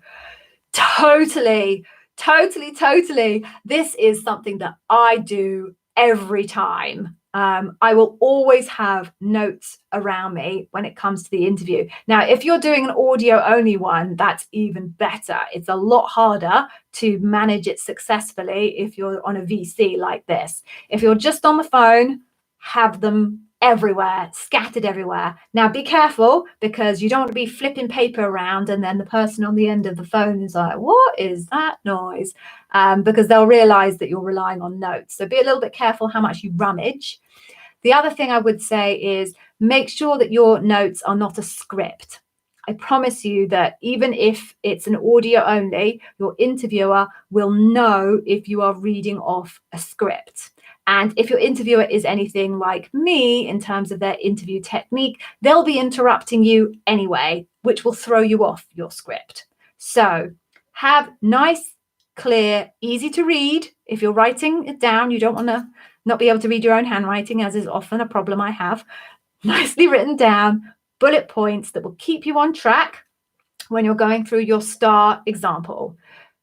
Totally. This is something that I do every time. I will always have notes around me when it comes to the interview. Now, if you're doing an audio only one, that's even better. It's a lot harder to manage it successfully if you're on a VC like this. If you're just on the phone, have them everywhere, scattered everywhere. Now, be careful, because you don't want to be flipping paper around and then the person on the end of the phone is like, what is that noise? Because they'll realize that you're relying on notes. So be a little bit careful how much you rummage. The other thing I would say is make sure that your notes are not a script. I promise you that even if it's an audio only, your interviewer will know if you are reading off a script. And if your interviewer is anything like me in terms of their interview technique, they'll be interrupting you anyway, which will throw you off your script. So have nice, clear, easy to read. If you're writing it down, you don't want to not be able to read your own handwriting, as is often a problem I have. Nicely written down bullet points that will keep you on track when you're going through your STAR example,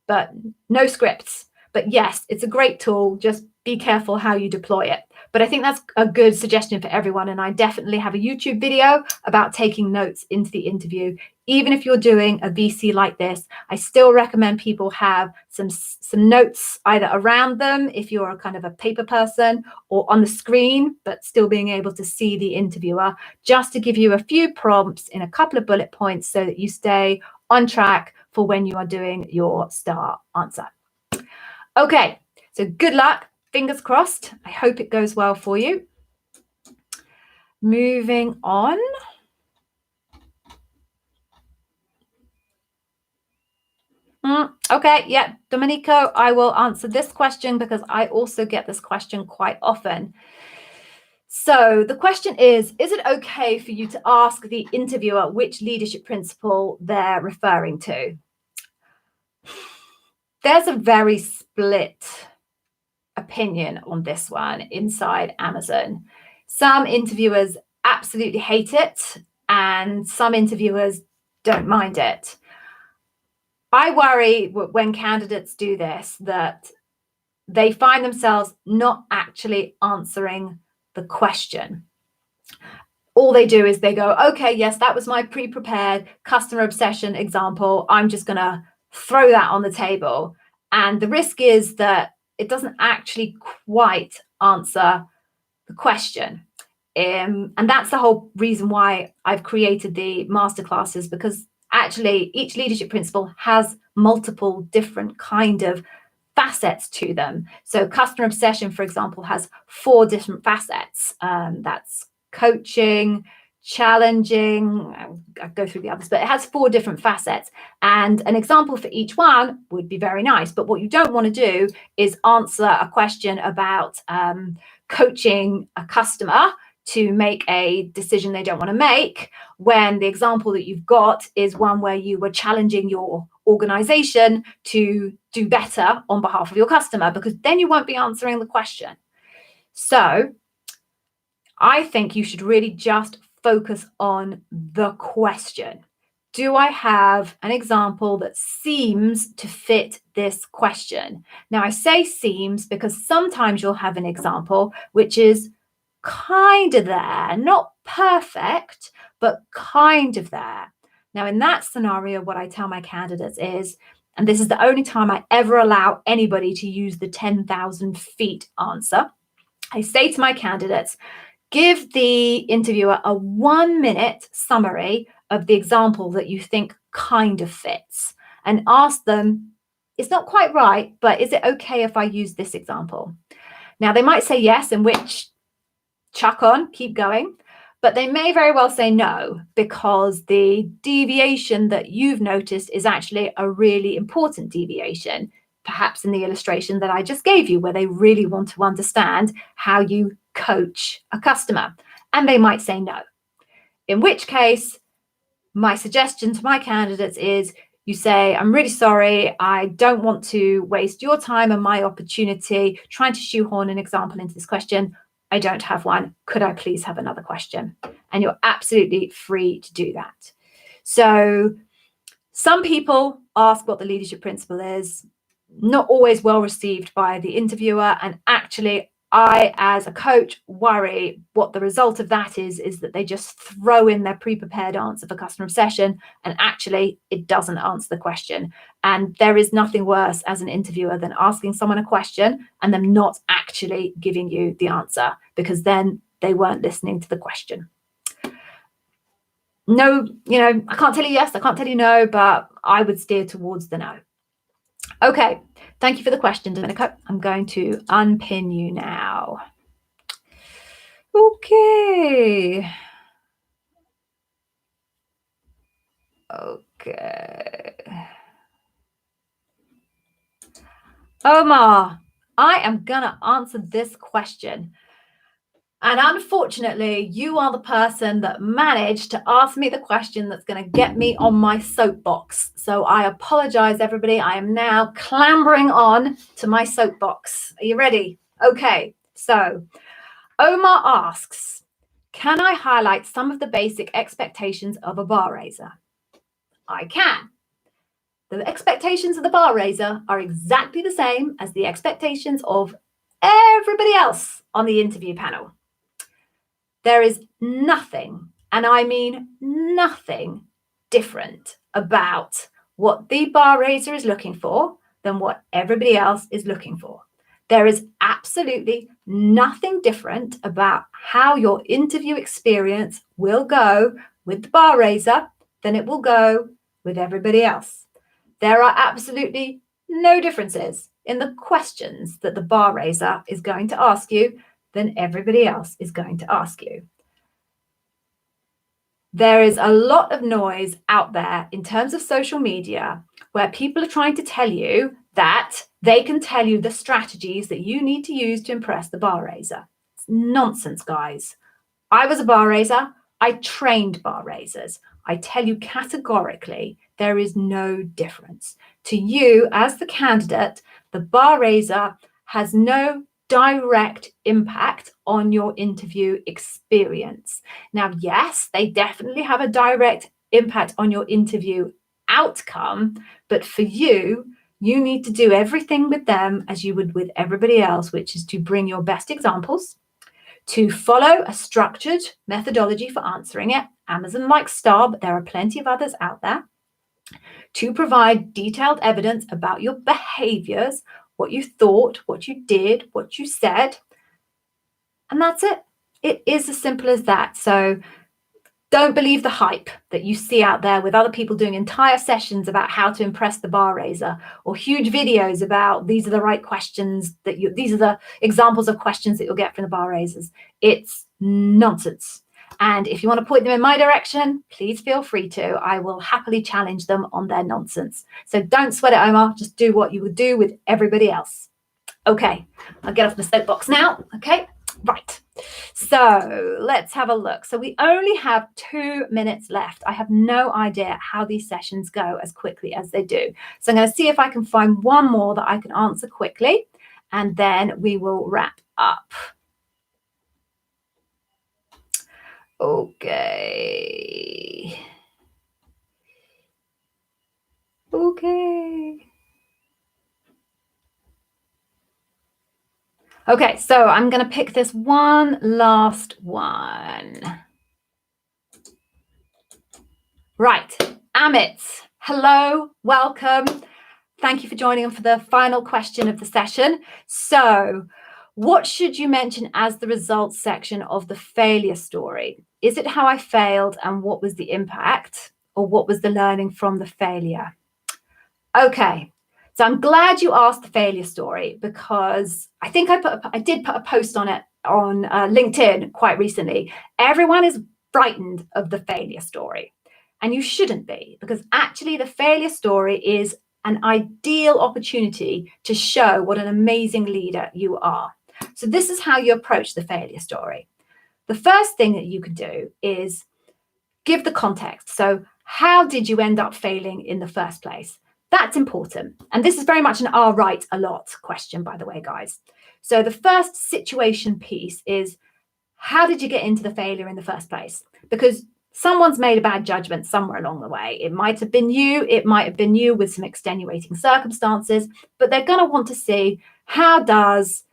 but no scripts. But yes, it's a great tool. Just be careful how you deploy it. But I think that's a good suggestion for everyone. And I definitely have a YouTube video about taking notes into the interview. Even if you're doing a VC like this, I still recommend people have some notes either around them if you're a kind of a paper person, or on the screen, but still being able to see the interviewer, just to give you a few prompts in a couple of bullet points so that you stay on track for when you are doing your STAR answer. Okay, so good luck. Fingers crossed. I hope it goes well for you. Moving on. Okay, yeah, Domenico, I will answer this question because I also get this question quite often. So the question is it okay for you to ask the interviewer which leadership principle they're referring to? There's a very split opinion on this one inside Amazon. Some interviewers absolutely hate it, and some interviewers don't mind it. I worry when candidates do this that they find themselves not actually answering the question. All they do is they go, okay, yes, that was my pre-prepared customer obsession example. I'm just going to throw that on the table. And the risk is that it doesn't actually quite answer the question. And that's the whole reason why I've created the masterclasses, because actually each leadership principle has multiple different kind of facets to them. So customer obsession, for example, has 4 different facets. That's coaching, challenging, I'll go through the others, but it has 4 different facets, and an example for each one would be very nice. But what you don't want to do is answer a question about coaching a customer to make a decision they don't want to make, when the example that you've got is one where you were challenging your organization to do better on behalf of your customer, because then you won't be answering the question. So I think you should really just focus on the question. Do I have an example that seems to fit this question? Now, I say seems because sometimes you'll have an example which is kind of there, not perfect, but kind of there. Now, in that scenario, what I tell my candidates is, and this is the only time I ever allow anybody to use the 10,000 feet answer, I say to my candidates, give the interviewer a 1-minute summary of the example that you think kind of fits, and ask them, it's not quite right, but is it okay if I use this example? Now, they might say yes, in which chuck on, keep going, but they may very well say no, because the deviation that you've noticed is actually a really important deviation, perhaps in the illustration that I just gave you, where they really want to understand how you coach a customer, and they might say no. In which case, my suggestion to my candidates is you say, I'm really sorry, I don't want to waste your time and my opportunity trying to shoehorn an example into this question. I don't have one. Could I please have another question? And you're absolutely free to do that. So some people ask what the leadership principle is, not always well received by the interviewer. And actually, I, as a coach, worry what the result of that is that they just throw in their pre-prepared answer for customer obsession, and actually it doesn't answer the question. And there is nothing worse as an interviewer than asking someone a question and them not actually giving you the answer, because then they weren't listening to the question. No, I can't tell you yes, I can't tell you no, but I would steer towards the no. Okay, thank you for the question, Domenico. I'm going to unpin you now. Okay. Okay. Omar, I am going to answer this question. And unfortunately, you are the person that managed to ask me the question that's going to get me on my soapbox. So I apologize, everybody. I am now clambering on to my soapbox. Are you ready? Okay. So Omar asks, can I highlight some of the basic expectations of a bar raiser? I can. The expectations of the bar raiser are exactly the same as the expectations of everybody else on the interview panel. There is nothing, and I mean nothing, different about what the bar raiser is looking for than what everybody else is looking for. There is absolutely nothing different about how your interview experience will go with the bar raiser than it will go with everybody else. There are absolutely no differences in the questions that the bar raiser is going to ask you than everybody else is going to ask you. There is a lot of noise out there in terms of social media where people are trying to tell you that they can tell you the strategies that you need to use to impress the bar raiser. It's nonsense, guys. I was a bar raiser. I trained bar raisers. I tell you categorically, there is no difference. To you, as the candidate, the bar raiser has no direct impact on your interview experience. Now, yes, they definitely have a direct impact on your interview outcome, but for you, you need to do everything with them as you would with everybody else, which is to bring your best examples, to follow a structured methodology for answering it. Amazon likes STAR, but there are plenty of others out there. To provide detailed evidence about your behaviors, what you thought, what you did, what you said. And that's it. It is as simple as that. So don't believe the hype that you see out there with other people doing entire sessions about how to impress the bar raiser, or huge videos about these are the right questions these are the examples of questions that you'll get from the bar raisers. It's nonsense. And if you want to point them in my direction, please feel free to. I will happily challenge them on their nonsense. So don't sweat it, Omar. Just do what you would do with everybody else. Okay, I'll get off the soapbox now. Okay, right. So let's have a look. So we only have 2 minutes left. I have no idea how these sessions go as quickly as they do. So I'm going to see if I can find one more that I can answer quickly, and then we will wrap up. Okay. Okay, so I'm going to pick this one last one. Right, Amit, hello, welcome. Thank you for joining for the final question of the session. So, what should you mention as the results section of the failure story? Is it how I failed and what was the impact, or what was the learning from the failure? Okay, so I'm glad you asked the failure story, because I think I did put a post on it on LinkedIn quite recently. Everyone is frightened of the failure story, and you shouldn't be, because actually the failure story is an ideal opportunity to show what an amazing leader you are. So this is how you approach the failure story. The first thing that you could do is give the context. So how did you end up failing in the first place? That's important. And this is very much an "I'll write a lot" question, by the way, guys. So the first situation piece is, how did you get into the failure in the first place? Because someone's made a bad judgment somewhere along the way. It might have been you. It might have been you with some extenuating circumstances, but they're going to want to see, how does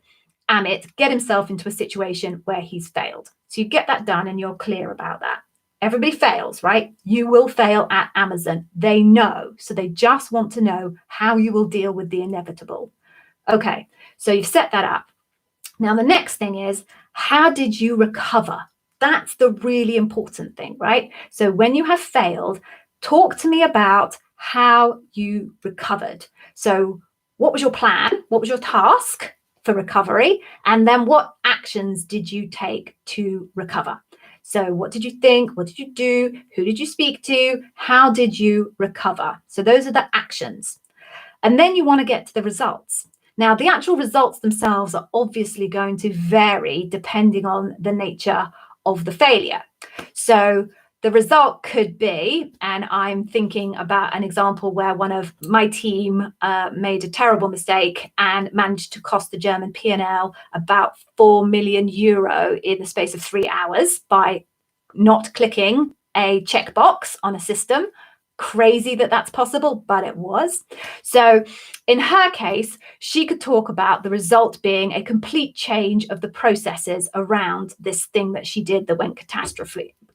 Amit get himself into a situation where he's failed? So you get that done and you're clear about that. Everybody fails, right? You will fail at Amazon. They know. So they just want to know how you will deal with the inevitable. Okay, so you've set that up. Now, the next thing is, how did you recover? That's the really important thing, right? So when you have failed, talk to me about how you recovered. So what was your plan? What was your task for recovery? And then what actions did you take to recover? So what did you think? What did you do? Who did you speak to? How did you recover? So those are the actions. And then you want to get to the results. Now, the actual results themselves are obviously going to vary depending on the nature of the failure. So the result could be, and I'm thinking about an example where one of my team made a terrible mistake and managed to cost the German P&L about 4 million euro in the space of 3 hours by not clicking a checkbox on a system. Crazy that that's possible, but it was. So in her case, she could talk about the result being a complete change of the processes around this thing that she did that went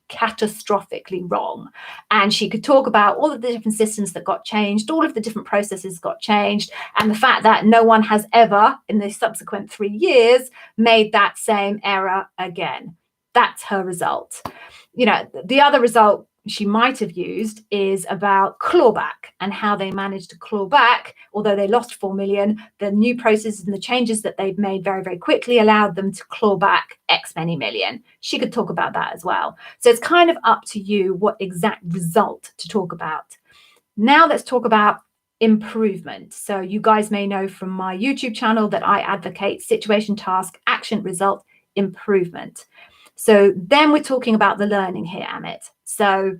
catastrophically wrong. And she could talk about all of the different systems that got changed, all of the different processes got changed, and the fact that no one has ever in the subsequent 3 years made that same error again. That's her result. You know, the other result she might have used is about clawback and how they managed to claw back. Although they lost 4 million, the new processes and the changes that they've made very, very quickly allowed them to claw back X many million. She could talk about that as well. So it's kind of up to you what exact result to talk about. Now let's talk about improvement. So you guys may know from my YouTube channel that I advocate situation, task, action, result, improvement. So then we're talking about the learning here, Amit. So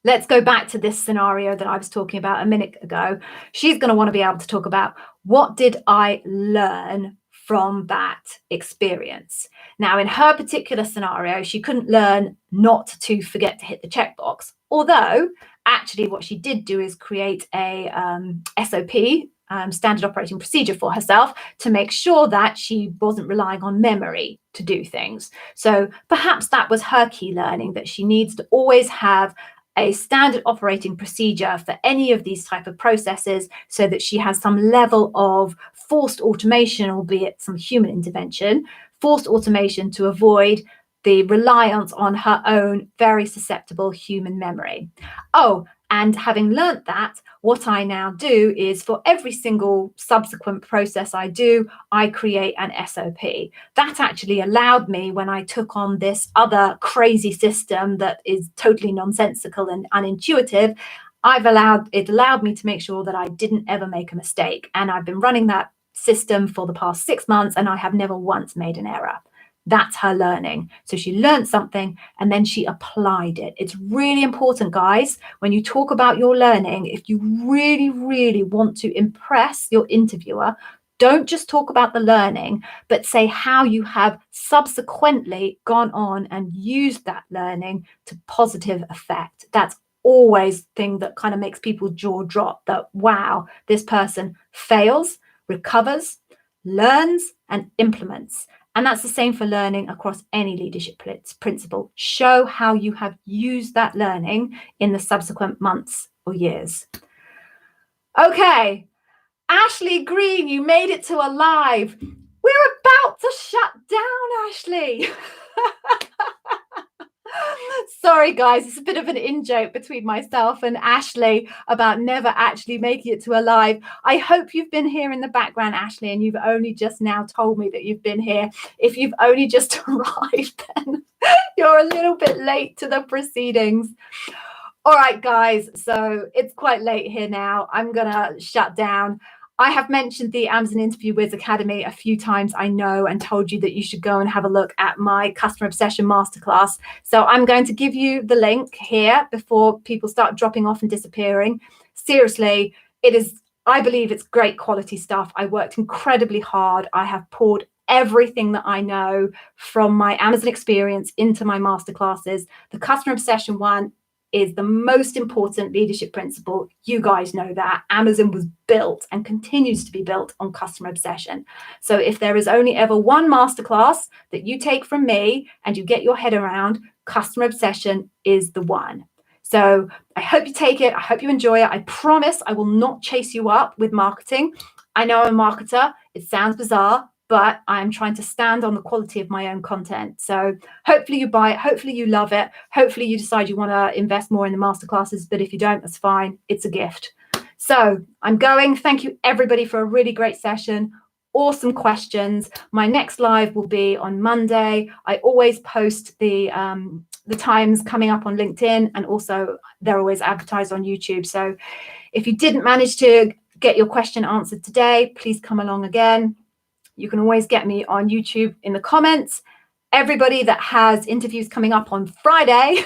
let's go back to this scenario that I was talking about a minute ago. She's going to want to be able to talk about, what did I learn from that experience? Now, in her particular scenario, she couldn't learn not to forget to hit the checkbox. Although, actually, what she did do is create a SOP, standard operating procedure, for herself to make sure that she wasn't relying on memory to do things. So perhaps that was her key learning, that she needs to always have a standard operating procedure for any of these type of processes, so that she has some level of forced automation, albeit some human intervention, forced automation to avoid the reliance on her own very susceptible human memory. Oh, and having learnt that, what I now do is, for every single subsequent process I do, I create an SOP. That actually allowed me, when I took on this other crazy system that is totally nonsensical and unintuitive, it allowed me to make sure that I didn't ever make a mistake. And I've been running that system for the past 6 months, and I have never once made an error. That's her learning. So she learned something and then she applied it. It's really important, guys, when you talk about your learning, if you really, really want to impress your interviewer, don't just talk about the learning, but say how you have subsequently gone on and used that learning to positive effect. That's always the thing that kind of makes people's jaw drop, that, wow, this person fails, recovers, learns, and implements. And that's the same for learning across any leadership principle. Show how you have used that learning in the subsequent months or years. Okay, Ashley Green, you made it to a live. We're about to shut down, Ashley. Sorry, guys, it's a bit of an in-joke between myself and Ashley about never actually making it to a live. I hope you've been here in the background, Ashley, and you've only just now told me that you've been here. If you've only just arrived, then you're a little bit late to the proceedings. All right, guys, so it's quite late here now. I'm going to shut down. I have mentioned the Amazon Interview Wiz Academy a few times, I know, and told you that you should go and have a look at my Customer Obsession Masterclass. So I'm going to give you the link here before people start dropping off and disappearing. Seriously, I believe it's great quality stuff. I worked incredibly hard. I have poured everything that I know from my Amazon experience into my masterclasses. The Customer Obsession one is the most important leadership principle. You guys know that. Amazon was built and continues to be built on customer obsession. So if there is only ever one masterclass that you take from me and you get your head around, customer obsession is the one. So I hope you take it. I hope you enjoy it. I promise I will not chase you up with marketing. I know I'm a marketer. It sounds bizarre, but I'm trying to stand on the quality of my own content. So hopefully you buy it. Hopefully you love it. Hopefully you decide you want to invest more in the masterclasses. But if you don't, that's fine. It's a gift. So I'm going. Thank you, everybody, for a really great session. awesome questions. My next live will be on Monday. I always post the times coming up on LinkedIn, and also they're always advertised on YouTube. So if you didn't manage to get your question answered today, please come along again. You can always get me on YouTube in the comments. Everybody that has interviews coming up on Friday,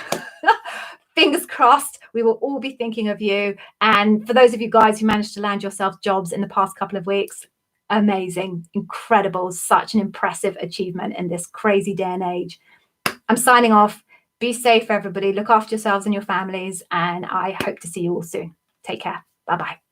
fingers crossed, we will all be thinking of you. And for those of you guys who managed to land yourself jobs in the past couple of weeks, amazing, incredible, such an impressive achievement in this crazy day and age. I'm signing off. Be safe, everybody. Look after yourselves and your families, and I hope to see you all soon. Take care. Bye-bye.